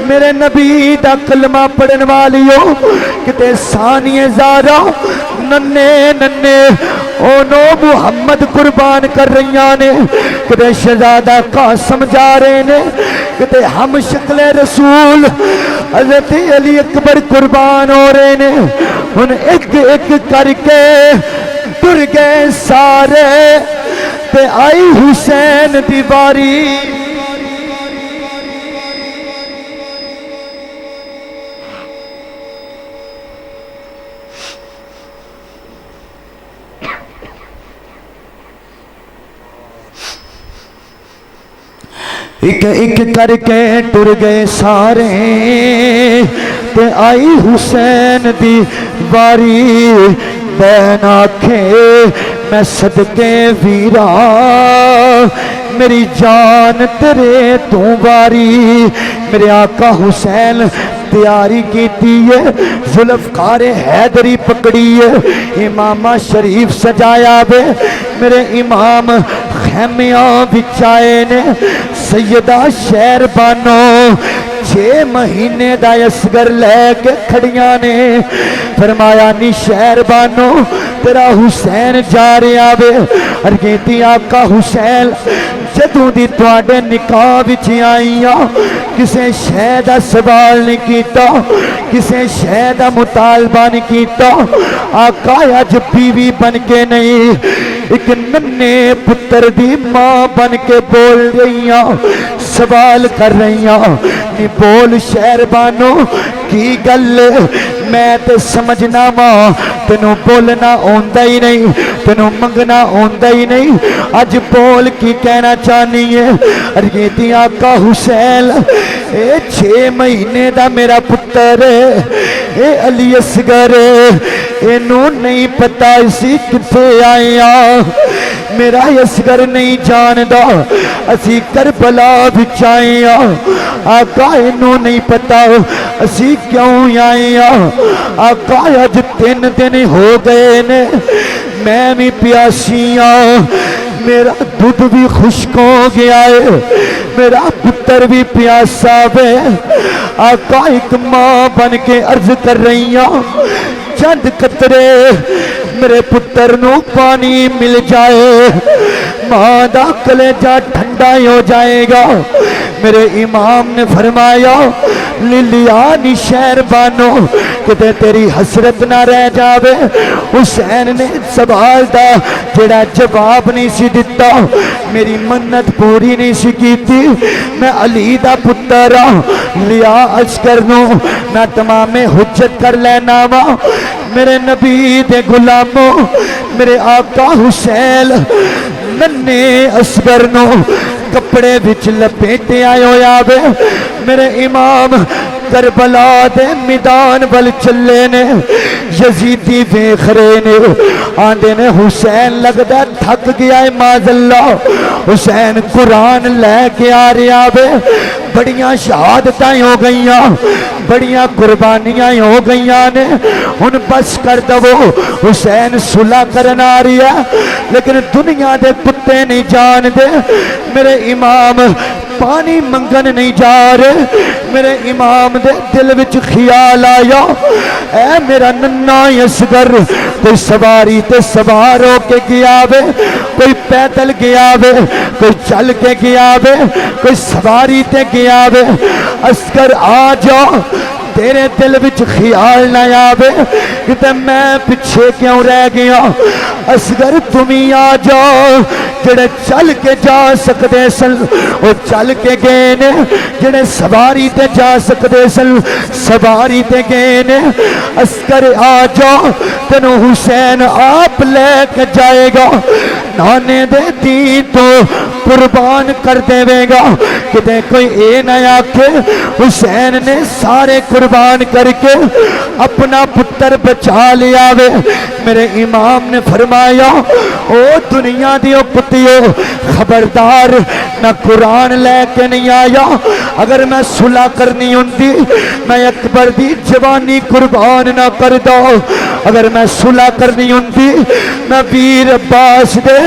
میرے نبی دا کلمہ پڑھن والیو کتے ثانیے زارا ننے ننے اونو محمد قربان کر رہیاں نے کتے شہزادہ قاسم جا رہے نے کتے ہم شکل رسول حضرت علی اکبر قربان ہو رہے نے ان ایک ایک کر کے ٹر گئے سارے تے آئی حسین دی باری ایک ایک کر کے ٹر گئے سارے تے آئی حسین دی باری بین آکھے میں صدقے ویرا میری جان تیرے تو باری میرے آقا حسین تیاری کیتی ہے ذوالفقار حیدری پکڑی ہے امامہ شریف سجایا بے میرے امام خیمیاں بچائے نے سیدہ شہر بانو 6 مہینے دا اصغر لے کے کھڑیاں نے فرمایا نی شہر بانو تیرا حسین جا رہا وے ارگیتی آقا حسین جدوں دی تواڈے نکاح وچ آئیاں کسے شے دا سوال نہیں کیتا کسے شے دا مطالبہ نہیں کیتا آقا اج بیوی بن کے نہیں ایک ننے پتر دی ماں بن کے بول رہیاں سوال کر رہیاں نی بول شہر بانو کی گل میں تے سمجھنا ماں تینوں بولنا آندا ہی نہیں تینوں منگنا آندا ہی نہیں اج بول کی کہنا چاہنی ہے ارگیتی آقا حسین اے 6 مہینے دا میرا پتر اے علی اصغر اینوں نہیں پتا اسی کتے آئیاں میرا اصغر نہیں جاندا اسی کربلا وچ آئیاں آقا اینوں نہیں پتا اسی کیوں آئیاں آقا اج 3 دن ہو گئے نے میں بھی پیاسیاں میرا دودھ بھی خشک ہو گیا ہے، میرا پتر بھی پیاسا ہے۔ آقا ایک ماں بن کے عرض کر رہی ہوں، چند قطرے میرے پتر نو پانی مل جائے، ماں دا کلیجہ ٹھنڈا ہو جائے گا۔ میرے امام نے فرمایا لیلیانی شہر بانو کتے تیری حسرت نہ رہ جاوے۔ حسین نے سوال دا جڑا جواب نہیں سی دیتا، میری منت پوری نہیں سی کیتی، میں علی دا پتر لیا عسکر نو میں تمام حجت کر لینا وا۔ میرے نبی دے غلاموں، میرے آقا حسین ننے اصغر نو کپڑے وچ لپیٹے آئے ہویا وے۔ میرے امام کربلا دے میدان بل چلے نے، یزیدی ویکھرے نے، آندے نے حسین لگدا تھک گیا ہے معاذ اللہ۔ حسین قرآن لے کے آ رہا وے، بڑیاں شہادتیں ہو گئیاں، بڑیاں قربانیاں ہو گئیاں نے، ہن بس کر دو۔ حسین صلح کرن آ رہی ہے لیکن دنیا دے کتے نہیں جان دے۔ میرے امام پانی منگن نہیں جا رہے، میرے امام دے دل وچ خیال آیا، اے میرا ننا اصغر، کوئی سواری تے سوار ہو کے گیا وے، کوئی پیدل گیا وے، کوئی چل کے گیا وے، کوئی سواری تے گیا وے، اصغر آ جا، تیرے دل وچ خیال نہ آوے کہ میں پیچھے کیوں رہ گیا۔ اصغر تمہیں آ جاؤ، جڑے چل کے جا سکتے سن وہ چل کے گئے نے، جڑے سواری تے جا سکتے سن سواری تے گئے نے۔ اصغر آ جاؤ، تینوں حسین آپ لے کے جائے گا، نانے دے دین تو قربان کر دے گا۔ کتے کوئی اے نہ آکھے حسین نے سارے قربان کر کے اپنا پتر بچا لیا وے۔ میرے امام نے فرمایا او دنیا دیو کتیو، خبردار نہ قرآن لے کے نہیں آیا، اگر میں صلح کرنی ہوندی میں اکبر دی جوانی قربان نہ کر دو، اگر میں صلح کرنی ہوندی میں ویر عباس دے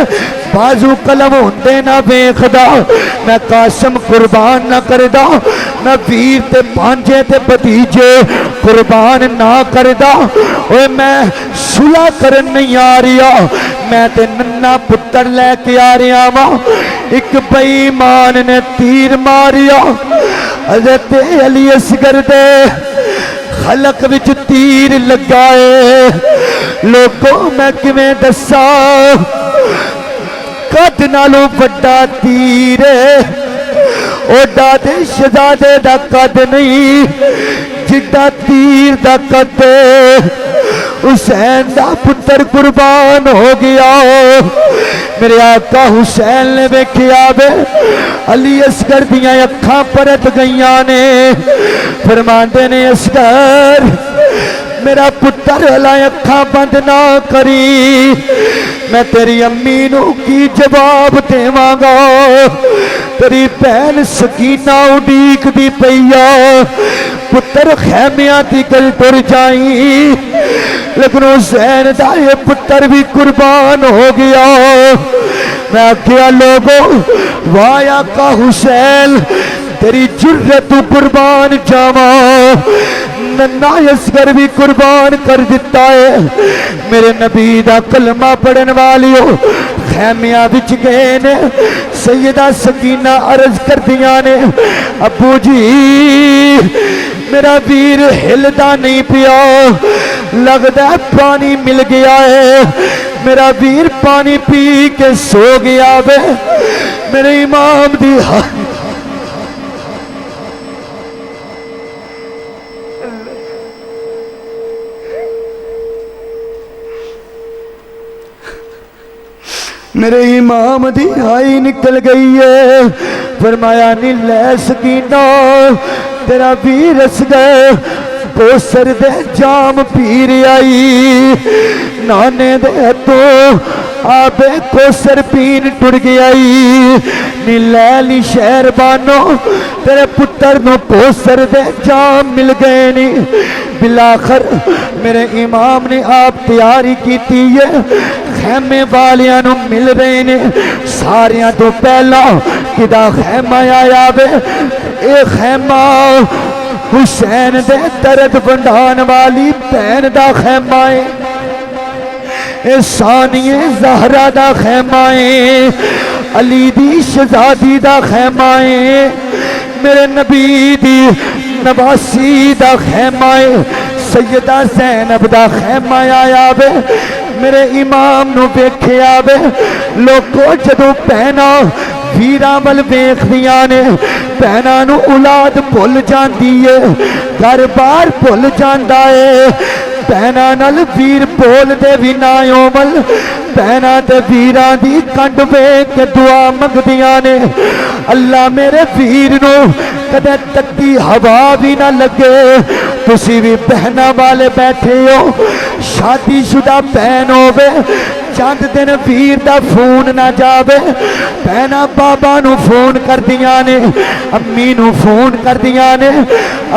بازو قلم ہوندے نہ ویکھدا، میں قاسم قربان نہ کردا، میں ویر تے پانجے تے بھتیجے قربان نہ کردا۔ اوے میں صلح کرن نہیں آ رہا، میں تے ننا پتر لے کے آ رہا وا۔ ایک بے ایمان نے تیر ماریا، حضرت علی اصغر دے خلق وچ تیر لگائے۔ لوگوں میں کیویں دساں قد نالوں بڑا تیر اوڈا دے شہزادے دا قد نہیں، جڈا تیر دا قد۔ حسین دا پتر قربان ہو گیا۔ میرے آقا حسین نے ویکھیا وے علی اصغر دیاں اکھاں پرت گئیاں نے، فرماندے نے اصغر میرا پتر ہلائے اکھاں بند نہ کری، میں تیری امی نو کی جواب دیواں گا، تیری بہن سکینہ اڈیک دی پئیا، پتر خیمیاں دی گل ٹر جائیں، لیکن حسین دا یہ پتر بھی قربان ہو گیا۔ میں کیا لوگوں واہ آقا حسین تیری جرت قربان جاواں، ننا اصغر بھی قربان کر دیتا ہے۔ میرے نبی دا کلمہ پڑھن والیو خیمیاں وچ گئے نے، سیدہ سکینہ عرض کر دیاں نے ابو جی میرا ویر ہلدا نہیں پیا، لگدا ہے پانی مل گیا ہے، میرا ویر پانی پی کے سو گیا وے۔ میرے امام دی میرے امام دی ہائی نکل گئی ہے، فرمایا نہیں لے سکینہ تیرا ویر اصغر کوثر دے جام پیر آئی، نانے دے ہتھوں آبے کوثر پین ٹر گئی، نی لیلی شہر بانو تیرے پتر نو کوثر دے جام مل گئے نی۔ بلاخر میرے امام نے آپ تیاری کیتی ہے خیمے والیاں نو مل رہے نے ساریاں تو پہلا کدا خیمہ آیا وے اے خیمہ حسین دے درد بندان والی بہن دا خیمہ ہے اے ثانیہ زہرا دا خیمہ ہے علی دی شہزادی دا خیمہ ہے میرے نبی دی نواسی دا خیمہ ہے سیدہ زینب دا خیمہ آیا وے میرے امام نو بیکھے آوے لوگو جدو پہنا ویران ول ویکھ دیاں نے پہنا نو اولاد بھول جاندی ہے گھر بار بھول جاندا ہے پہنا نال ویر بول دے وی نہ اومل پہنا تے ویران دی کنڈ ویکھ کے دعا منگدیاں نے اللہ میرے ویر نو کدے تتی ہوا بھی نہ لگے تسی بھی بہنا والے بیٹھے ہو شادی شدہ بہن ہووے چند دن ویر دا فون نہ جاوے بہنا بابا نو فون کر دیاں نے امی نو فون کر دیاں نے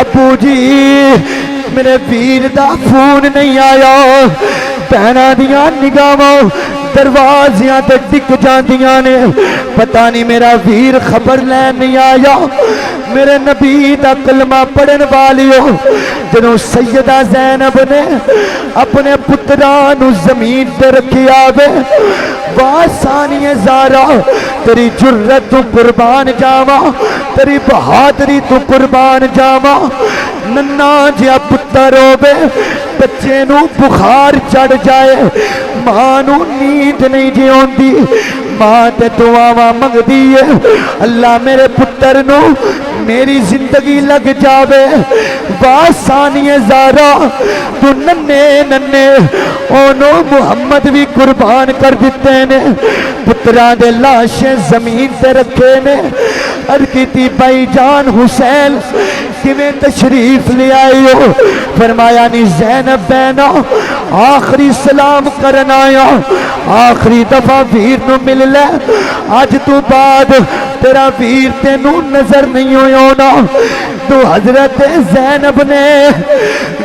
ابو جی میرے ویر دا فون نہیں آیا بہنا دیاں نگاہاں دروازیاں تے ٹک جاندیاں نے پتہ نہیں میرا ویر خبر لین نہیں آیا میرے نبی دا کلمہ پڑھن والیو جنہوں سیدہ زینب نے اپنے پتران زمین تے رکھی آوے واہ ثانیہ زارا تیری جرت تو قربان جاواں تیری بہادری تو قربان جاواں ننا جیا پتر ہووے بچے نو بخار چڑھ جائے ماں نو نیند نہیں جی ہوندی ماں تے دعاواں منگدی ہے اللہ میرے پتر نو میری زندگی لگ جاوے واہ ثانیہ زارا تو ننے ننے اونو محمد بھی قربان کر دیتے نے پتران دے لاشیں زمین تے رکھے نے ارکیتی بھائی جان حسین کمیں تشریف لے آئی ہو فرمایا نی زینب بہنا آخری سلام کرنا آیا آخری دفعہ ویر نو مل لے آج تو بعد تیرا ویر تینو نظر نہیں ہونا تو حضرت زینب نے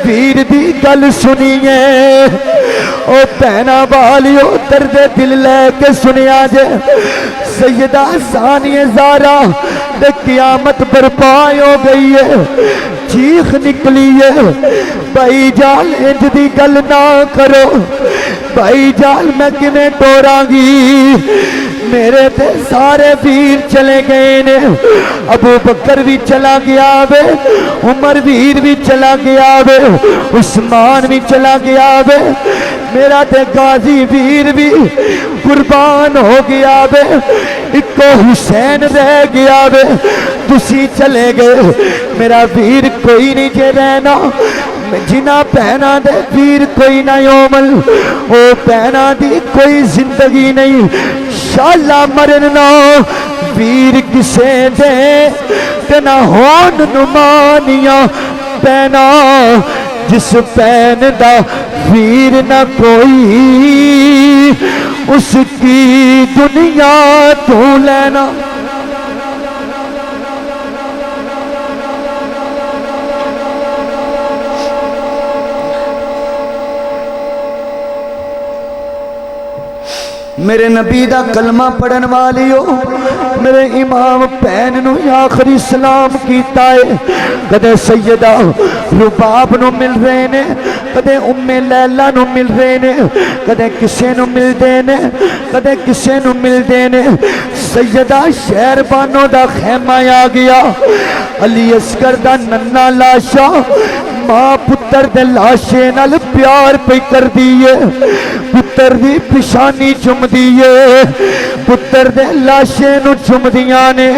ویر دی گل سنی ہے او پہنا والیو درد دل لے کے سنیا جے سیدہ ثانیہ زارا تے قیامت برپا ہو گئی ہے چیخ نکلی ہے بھائی جال انج دی گل نہ کرو بھائی جال میں کمیں ٹوراں گی میرے تے سارے ویر چلے گئے نے ابو بکر بھی چلا گیا وے عمر ویر بھی چلا گیا وے عثمان بھی چلا گیا وے میرا تے غازی ویر بھی قربان ہو گیا وے ایک حسین رہ گیا وے تسی چلے گئے میرا ویر کوئی نہیں جے رہنا جنا پہنا دے ویر کوئی نہ یومل او پہنا دی کوئی زندگی نہیں شالا مرنا ویر کسے دے تنا ہون نمانیاں پہنا جس پہن دا ویر نہ کوئی اس کی دنیا تو لینا میرے نبی دا کلمہ پڑھن والیو میرے امام پین نو آخری سلام کیتا ہے کدے سیدہ رباب نو مل رہے نے کدے ام لیلہ نو مل رہے نے کدے کسے نو مل دے نے کدے کسے نو مل دے نے سیدہ شہر بانو دا خیمہ آ گیا علی اصغر دا ننا لاشا ماں پتر دے لاشے نال پیار پہ کر دیئے پتر دی پشانی چم دیئے پتر دے لاشے نو چم دیاں نے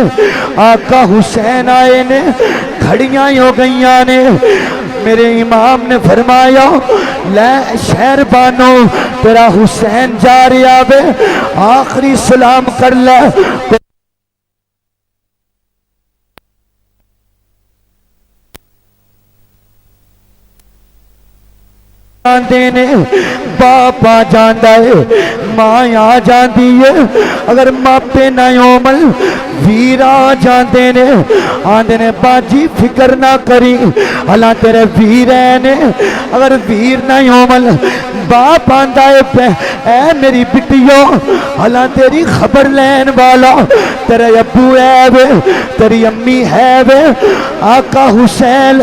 آقا حسین آئے نے کھڑیاں ہو گئیاں نے میرے امام نے فرمایا لے شہر بانو تیرا حسین جا رہا بے آخری سلام کر لے آندے نے باپ آ جاندا ہے ماں آ جاندی ہے اگر ماپے نہ اومل ویر آ جاندے نے آندے نے باجی فکر نہ کری اللہ تیرے ویر نے اگر ویر نہ اومل باپ آندا ہے اے میری بٹیو اللہ تیری خبر لین والا تیرے ابو ہے وے تیری امی ہے وے آقا حسین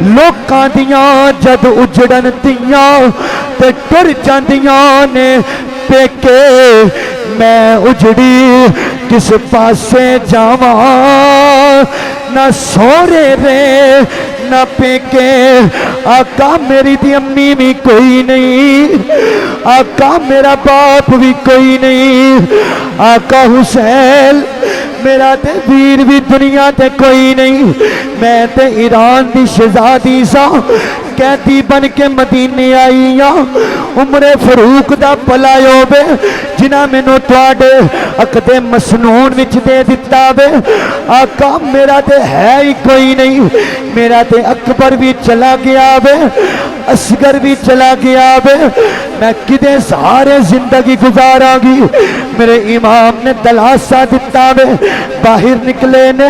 لوکاں دیاں جد اجڑن تیاں تے ٹر جاندیاں نے پیکے میں اجڑی کس پاسے جاواں نہ سورے رے نہ پیکے آقا میری دی امی بھی کوئی نہیں آقا میرا باپ بھی کوئی نہیں آقا حسین میرا تے ویر بھی دنیا تے کوئی نہیں میں تے ایران دی شہزادی سا قیدی بن کے مدینے آئی ہاں عمر فاروق دا پلایو بے جنہ مینوں تواڈے عقد مسنون وچ دے دتا وے آقا میرا تے ہے ہی کوئی نہیں میرا تے اکبر بھی چلا گیا وے اصغر بھی چلا گیا وے میں کدے سارے زندگی گزاراں گی میرے امام نے دلاسا دتا وے باہر نکلے نے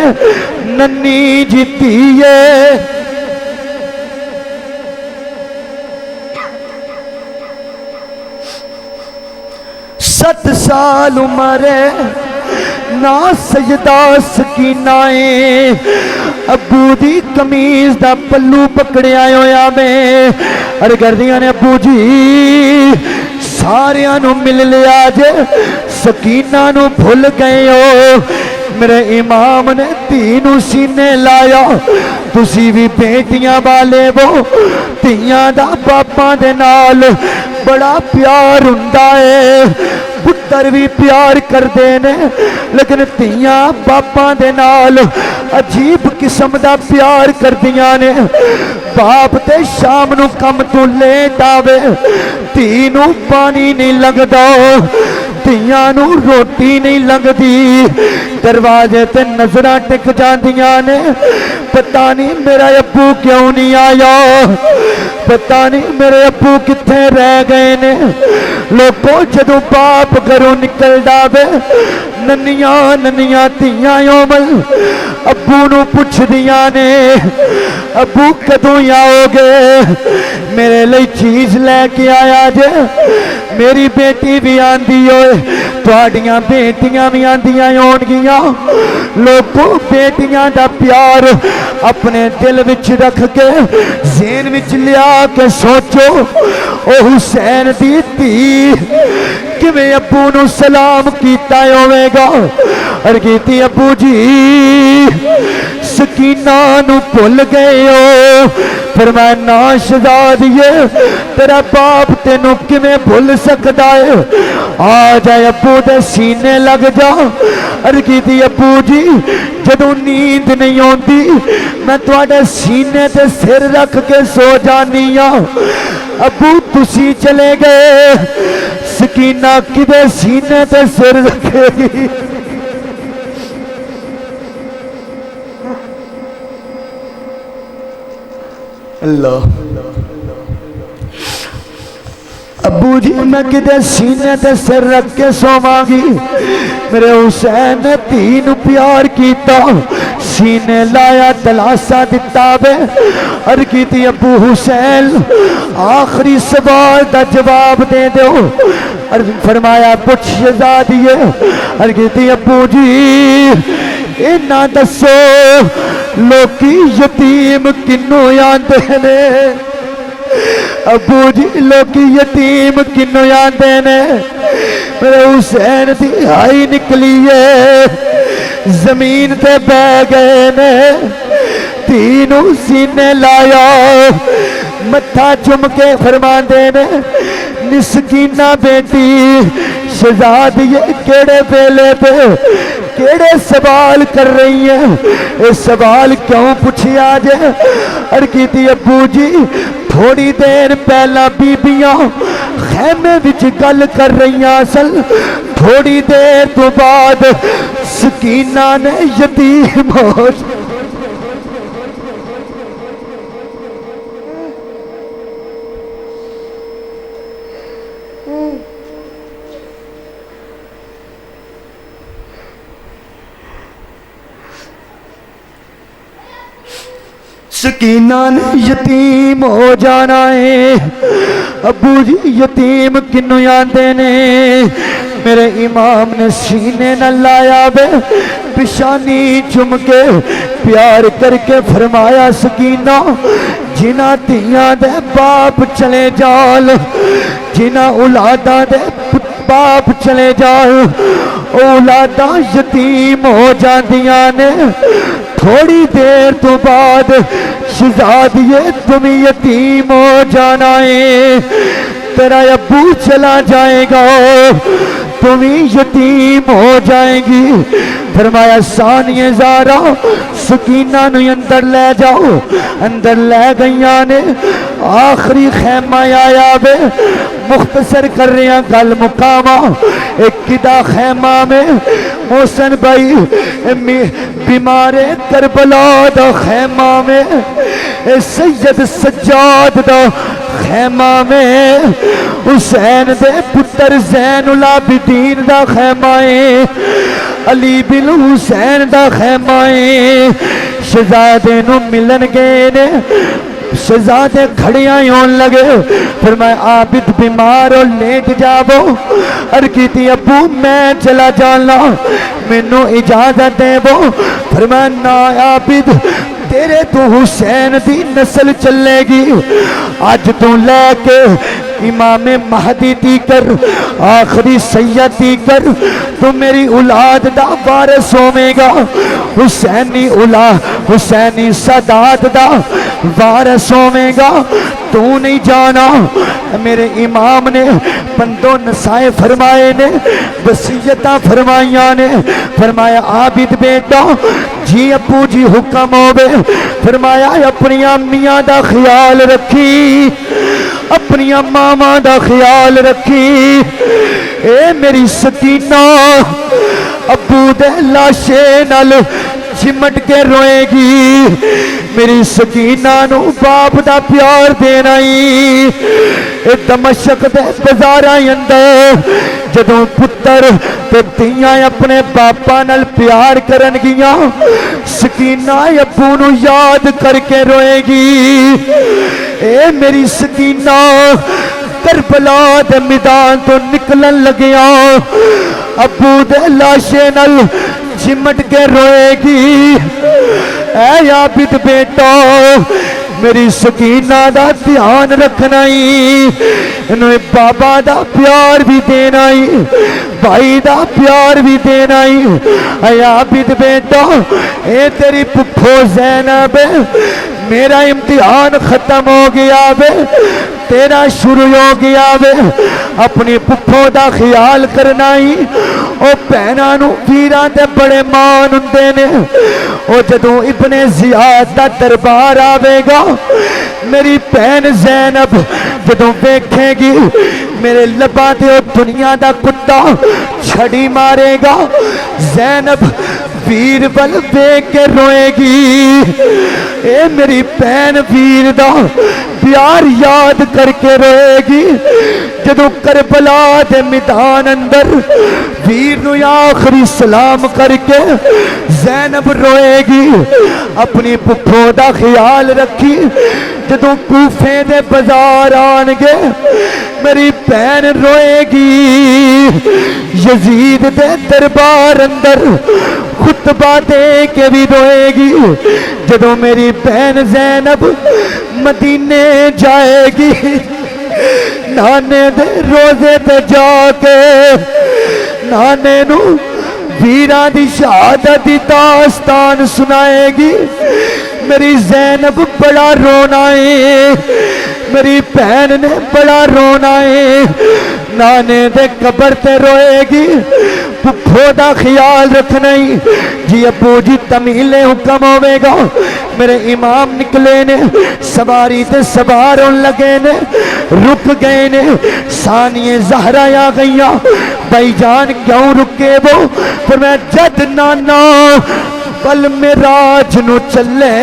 ننی جیتیے 7 سال عمر نا سجدہ سکینائے ابو دی کمیز دا پلو پکڑیا ہویا میں اور گردیاں نے ابو جی سارے نو مل لیا جے سکینہ نو بھول گئے ہو میرے امام نے تینوں سینے لایا تسی بھی بیٹیاں والے وہ تیاں دا باپاں دے نال بڑا پیار ہوندا ہے پتر بھی پیار کر دینے لیکن تیاں باپاں دے نال عجیب قسم دا پیار کر دیاں نے باپ تے شام نو کم تو لیٹ آوے تینوں پانی نہیں لگدا تیاں نو روٹی نہیں لگدی دروازے تے نظراں ٹک جاندیاں نے پتہ نہیں میرا ابو کیوں نہیں آیا پتہ نہیں میرے ابو کتھے رہ گئے نے لوگوں جدوں باپ گھروں نکل جاوے ننیاں ننیاں تیاں یومل ابو نو پوچھ دیاں نے ابو کدوں آؤ گے میرے لئی چیز لے کے آیا جے میری بیٹی بھی آندی ہوئے تواڈیاں بیٹیاں بھی آندیاں ہون گیاں لوگوں بیٹیاں دا پیار اپنے دل وچ رکھ کے ذہن وچ لیا کے سوچو او حسین دی دھی کیویں ابو نو سلام کیتا ہوے گا اور کیتی ابو جی سکینہ نو بھول گئے ہو فرمایا نا شہزادیے تیرا باپ تینوں کیویں بھول سکدا ہے آ جائے ابو دے سینے لگ جا اور کیتی ابو جی جدوں نیند نہیں ہوندی میں تواڈے سینے تے سر رکھ کے سو جانی ہاں ابو تسی چلے گئے سکینہ کدے سینے تے سر رکھے گی اللہ ابو جی میں کدے سینے تے سر رکھ کے سواں گی میرے حسین نے تین پیار کیتا سینے لایا دلاسا دتا بے اور کیتی ابو حسین آخری سوال دا جواب دے دو اور فرمایا پوچھ شہزادیے اور کیتی ابو جی اینا دسو لوکی یتیم کنوں آندے نے ابو جی لوکی یتیم کنوں آندے نے میرے حسین دی آئی نکلی ہے زمین تے بہ گئے نے تینوں سینے لایا متھا چم کے فرماندے نے مسکینہ بیٹی شہزادیے کیڑے بیلے پہ کیڑے سوال کر رہی ہیں اے سوال کیوں پوچھیا جے اور کیتی ابو جی تھوڑی دیر پہلا بیبیاں خیمے وچ گل کر رہی ہیں اصل تھوڑی دیر تو بعد سکینہ نے یتیم ہو سکینہ نے یتیم ہو جانا ہے. ابو جی یتیم کنوں آندے نے؟ میرے امام نے سینے نہ لایا بے پیشانی چم کے پیار کر کے فرمایا سکینہ جنہ تیاں دے باپ چلے جال، جنہ اولاداں دے باپ چلے جال، اولاداں یتیم ہو جاندیاں نے. تھوڑی دیر تو بعد شہزادیے تم یتیم ہو جانا ہے، تیرا ابو چلا جائے گا، تم یتیم ہو جائیں گی. فرمایا ثانیہ زارا سکینہ نو اندر لے جاؤ. اندر لے گئیاں نے. آخری خیمہ آیا بے مختصر کر رہے ہیں گل مقامہ. ایک کدا خیمہ میں محسن بھائی بیمار کربلا دا خیمہ میں، سید سجاد دا خیمہ میں، حسین دے پتر زین العابدین دا خیمہ ہے، علی بن حسین دا خیمہ ہے. شہزادے نو ملن گئے نے. شہزادے کھڑیاں ہون لگے. فرمایا عابد بیمار ہو لیٹ جاؤ. عرض کی ابو میں چلا جانا مینوں اجازت دے وہ. فرمایا نا عابد تیرے تو حسین دی نسل چلے گی. آج تو لے کے امام مہدی تیکر آخری سید تیکر تو میری اولاد دا وارث ہوے گا. حسینی اولاد حسینی سادات دا وارث ہوے گا. تو نہیں جانا. میرے امام نے پندو نسائے فرمائے نے، وصیتاں فرمائیاں نے. فرمایا عابد بیٹا جی ابو جی حکم ہوے. فرمایا اپنی امیاں دا خیال رکھی، اپنی ماما دا خیال رکھی. اے میری سکینہ ابو دے لاشے نال چمٹ کے روئے گی. میری سکینہ نو باپ دا پیار دینا ہی. دمشق دے بازاراں اندر جدوں پتر تے تیاں اپنے باپا نال پیار کرن گیاں، سکینہ ابو نو یاد کر کے روئے گی. اے میری سکینہ کربلا دے میدان تو نکلن لگیا، ابو دے لاشے نال چمٹ کے روئے گی. اے عابد بیٹا میری سکینہ دا دھیان رکھنا ہی، انہیں بابا دا پیار بھی دینا ہی، بھائی دا پیار بھی دینا ہی. اے عابد بیٹا اے تیری پپھو زینب میرا امتحان ختم ہو گیا بے، تیرا شروع ہو گیا بے. اپنی پپھو دا خیال کرنا ہی. او بہناں نو ویراں دے بڑے مان ہوندے نے. او جدوں ابن زیاد دا دربار آوے گا میری بہن زینب جدوں ویکھے گی میرے لباں تے او دنیا دا کتا چھڑی مارے گا. زینب ویر بل ویکھ کے روئے گی. اے میری بہن ویر دا پیار یاد کر کے روئے گی. جدوں کربلا دے میدان اندر ویر نو آخری سلام کر کے زینب روئے گی. اپنی پپھو دا خیال رکھی. جدوں کوفے دے بازار آن گے میری بہن روئے گی. یزید دے دربار اندر خطبہ دے کے بھی روئے گی. جدوں میری بہن زینب مدینے جائے گی نانے دے روزے تے جا کے نانے نو ویراں دی شہادت دی داستان سنائے گی. میری زینب بڑا رونا ہے، میری بہن نے بڑا رونا ہے. نانے دے قبر تے روئے گی. پپھو دا خیال رکھنا ہی. جی ابو جی تمیلے حکم ہوئے گا. میرے امام نکلے نے سواری تے سوار ہون لگے نے، رک گئے نے. ثانیہ زہرا آ گئیاں. بھائی جان کیوں رکے وہ؟ پر میں جد نانا پل میراج نو چلے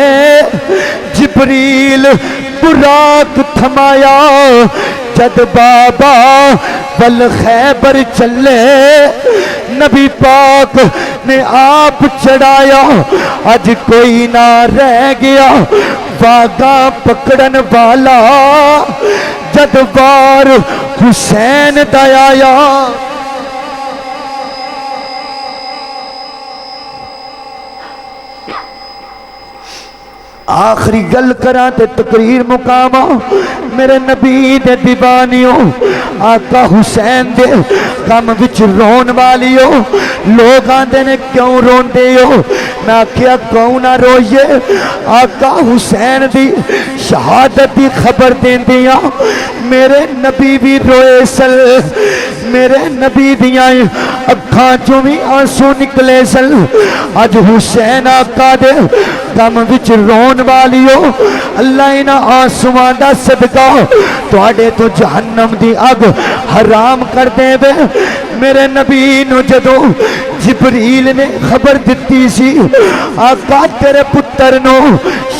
جبریل براق تھمایا جد بابا بل خیبر چلے نبی پاک نے آپ چڑھایا اج کوئی نہ رہ گیا واگا پکڑن والا جد وار حسین دا آیا آخری گل کراں تے تقریر مقامہ میرے نبی دے دیوانیوں آقا حسین دے غم وچ رون والیو لوگ آندے نے کیوں رون دے ہو میں آکھیا کیوں نہ روئیے آقا حسین دی شہادت دی خبر دین دیا میرے نبی بھی روئے سل میرے نبی دیاں اکھاں چوں بھی آنسو نکلے سل اج حسین آقا دے غم وچ رون والیو اللہ انہاں آنسواں دا صدقہ تواڈے تو جہنم دی اگ حرام کر دے وے میرے نبی نو جدوں جبریل نے خبر دتی سی آقا تیرے پتر نو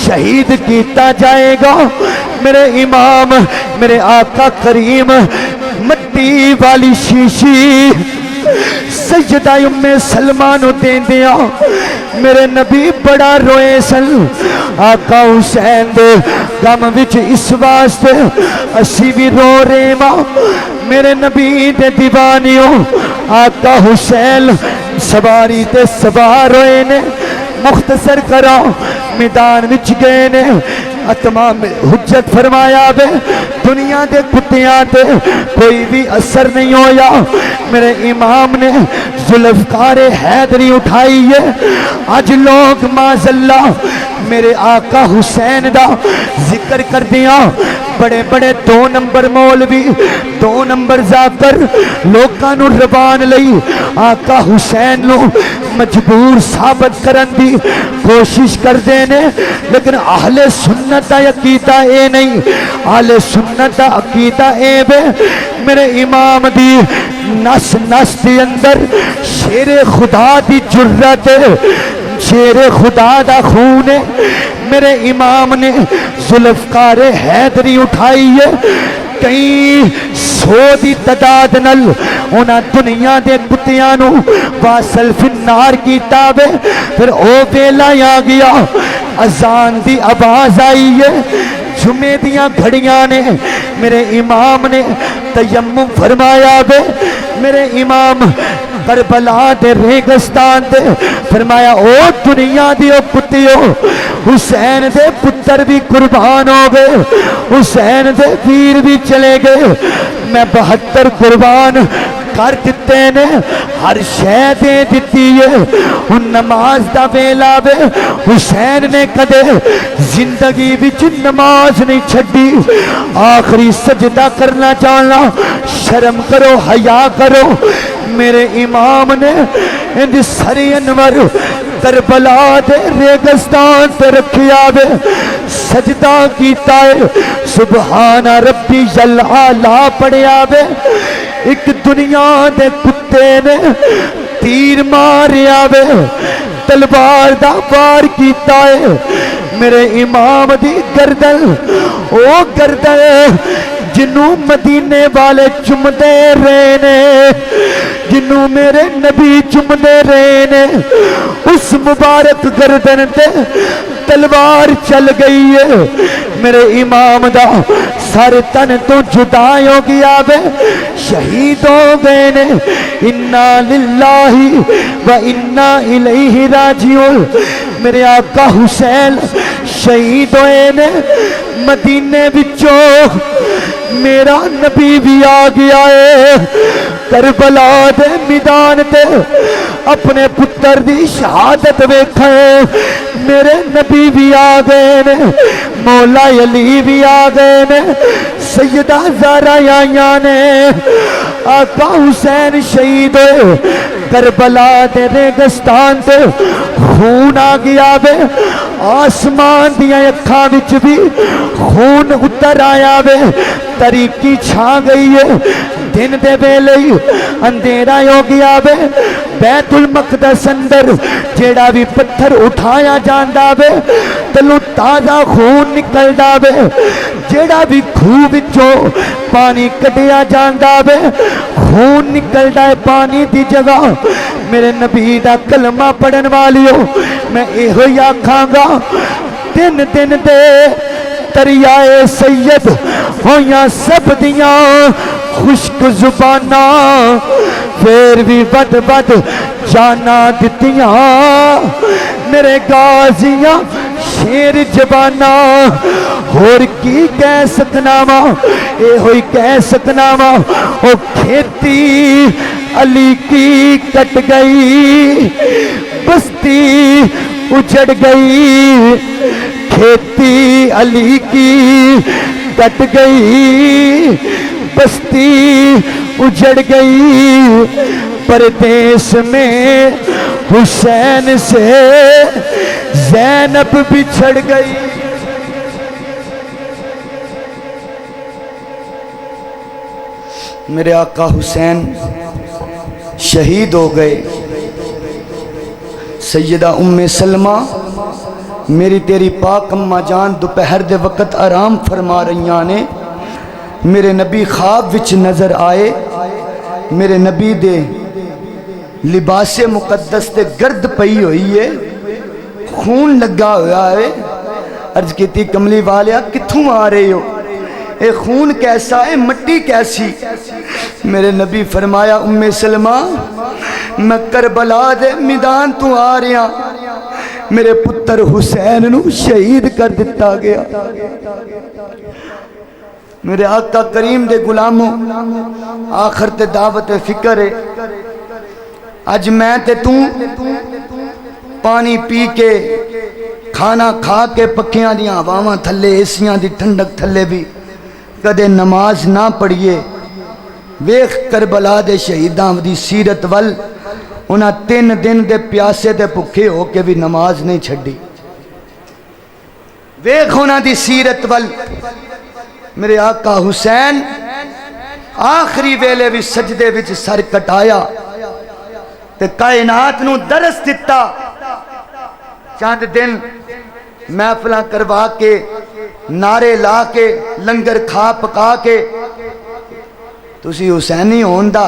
شہید کیتا جائے گا میرے امام میرے آقا کریم مٹی والی شیشی سجدہ ام سلمہ نو دین دیا میرے نبی بڑا روئے سن آقا حسین دے غم وچ اس واسطے اسی بھی رو رہے ماں میرے نبی دے دیوانیوں آقا حسین سواری تے سوار ہوئے نے مختصر کرو میدان وچ گئے نے اتمام حجت فرمایا بے دنیا دے کتیاں تے کوئی بھی اثر نہیں ہویا میرے امام نے ذوالفقار حیدری اٹھائی ہے آج لوگ معذاللہ میرے آقا حسین دا ذکر کر دیا بڑے بڑے 2 نمبر مولوی 2 نمبر ذاکر لوکاں نو ربان لئی آقا حسین نو مجبور ثابت کرن دی کوشش کر دینے لیکن اہل سنت دا عقیدہ اے نہیں اہل سنت دا عقیدہ اے بے میرے امام دی نس نس دی اندر شیر خدا دی جرت شیر خدا دا خون ہے میرے امام نے ذوالفقار حیدری اٹھائی ہے کئی 100 دی تعداد نل انہاں دنیا دے کتیاں نو واصل فی النار کیتا وے پھر او ویلا آ گیا اذان دی آواز آئی ہے جمعے دیاں گھڑیاں نے میرے امام نے تیمم فرمایا وے میرے امام کربلا دے ریگستان دے فرمایا او دنیا دی او کتیو حسین دے پتر بھی قربان ہو گئے حسین دے پیر بھی چلے گئے میں 72 قربان کر دیتے نے ہر شے دے دیتی ہے ان نماز دا ویلا وے حسین نے کدے زندگی وچ نماز نہیں چھڈی آخری سجدہ کرنا چاہنا شرم کرو حیا کرو میرے امام نے اندی سری انور کربلا دے ریگستان تے رکھیا وے سجدہ کیتا ہے سبحان ربی العالی پڑھیا وے ایک دنیا دے کتے نے تیر ماریا وے تلوار دا وار کیتا ہے میرے امام دی گردن او گردن جنوں مدینے والے چمدے رہے نے جنوں میرے نبی چمدے رہے نے اس مبارک گردن تے تلوار چل گئی ہے میرے امام دا سر تن تو جدا ہو گیا وے شہید ہو گئے نے انا للہ و انا الیہ راجعون میرے آقا حسین شہید ہوئے نے مدینے وچوں میرا نبی بھی آ گیا ہے کربلا دے میدان تے اپنے پتر دی شہادت ویکھے میرے نبی بھی آ گئے نے مولا علی بھی آ گئے نے سیدہ زہرا آئیاں نے آقا حسین شہید ہوئے کربلا دے ریگستان تے خون آ گیا وے آسمان دیاں اکھاں وچ بھی خون اتر آیا وے تاریکی چھا گئی ہے دن دے ویلے اندھیرا ہو گیا وے بیت المقدس اندر جیڑا بھی پتھر اٹھایا جاندا وے تلوں تازہ خون نکل جاوے جیڑا بھی خوہ وچوں پانی کڈیا جاندا وے خون نکل جائے پانی دی جگہ میرے نبی دا کلمہ پڑھن والیو میں ایہو ہی آکھاں گا دن دن دے دریائے سید ہویاں سب دیاں خشک زبانہ پھر بھی بد بد جانا دتیاں میرے غازیاں شیر جبانہ اور کی کہہ سکنا وا اے ہوئی کہہ سکنا وا او کھیتی علی کی کٹ گئی بستی اجڑ گئی کھیتی علی کی کٹ گئی بستی اجڑ گئی پردیس میں حسین سے زینب بچھڑ گئی میرے آقا حسین شہید ہو گئے سیدہ ام سلمہ میری تیری پاک اماں جان دوپہر دے وقت آرام فرما رہیاں نے میرے نبی خواب وچ نظر آئے میرے نبی دے لباس مقدس تے گرد پئی ہوئی ہے خون لگا ہوا ہے عرض کیتی کملی والیا کتھوں آ رہے ہو اے خون کیسا ہے مٹی کیسی میرے نبی فرمایا ام سلمہ میں کربلا دے میدان تو آ رہا میرے پتر حسین نو شہید کر دیتا گیا میرے آقا کریم دے غلاموں آخر تے دعوت فکر ہے اج میں تے تو پانی پی کے کھانا کھا کے پکیاں دیاں ہواواں تھلے ایسیاں دی ٹھنڈک تھلے بھی کدے نماز نہ پڑھیے ویخ کربلا دے شہیداں دی سیرت ول انہاں 3 دن دے پیاسے دے بھکھے ہو کے بھی نماز نہیں چھڈی ویخ انہاں دی سیرت ول میرے آقا حسین آخری ویلے بھی سجدے وچ سر کٹایا تے کائنات نو درس دیتا چاند دن محفلاں کروا کے نعرے لا کے لنگر کھا پکا کے تسی حسینی ہوندا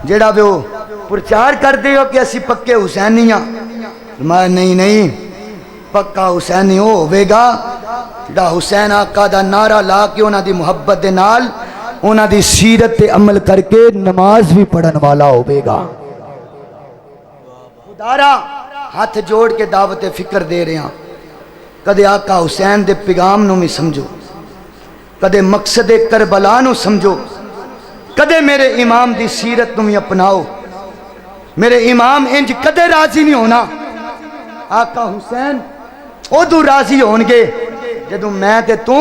جیڑا بھی وہ پرچار کر دے ہو کہ اسی پکے حسینی ہاں میں نہیں پکا حسینی ہوئے گا جیڑا حسین آقا دا نعرہ لا کے انہاں دی محبت دے نال انہاں دی سیرت تے عمل کر کے نماز بھی پڑھن والا ہوئے گا خدارا ہاتھ جوڑ کے دعوت فکر دے رہے ہیں کدے آقا حسین دے پیغام نو میں سمجھو کدے مقصد کربلا نو سمجھو کدے میرے امام دی سیرت نو میں اپناؤ میرے امام انج کدے راضی نہیں ہونا آقا حسین ادو راضی ہونگے جدو میں تے تو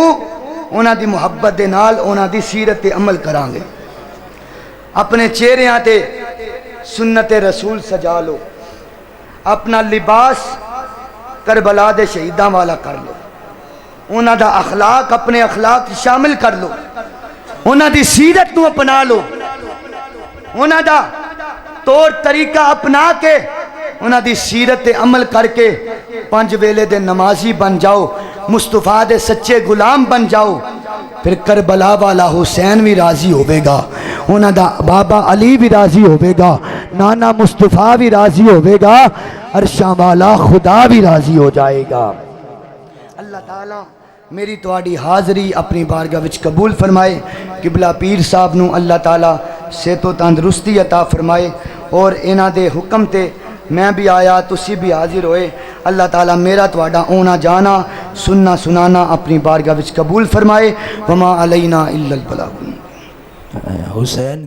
انہاں دی محبت دے نال انہاں دی سیرت تے عمل کرانگے اپنے چہریاں تے سنت رسول سجا لو اپنا لباس کربلا دے شہیداں والا کر لو انہاں دا اخلاق اپنے اخلاق شامل کر لو انہاں دی سیرت نو اپنا لو انہاں دا طور طریقہ اپنا کے انہاں دی سیرت عمل کر کے 5 ویلے دے نمازی بن جاؤ مصطفیٰ دے سچے غلام بن جاؤ پھر کربلا والا حسین بھی راضی ہوئے گا انہاں دا بابا علی بھی راضی ہوئے گا نانا مصطفیٰ بھی راضی ہوئے گا عرشاں والا خدا بھی راضی ہو جائے گا اللہ تعالیٰ میری تواڈی حاضری اپنی بارگاہ وچ قبول فرمائے قبلہ پیر صاحب نو اللہ تعالیٰ صحت و تندرستی عطا فرمائے اور انہاں دے حکم تے میں بھی آیا تسی بھی حاضر ہوئے اللہ تعالیٰ میرا تواڈا اونا جانا سننا سنانا اپنی بارگاہ وچ قبول فرمائے وما علینا الا البلاغ حسین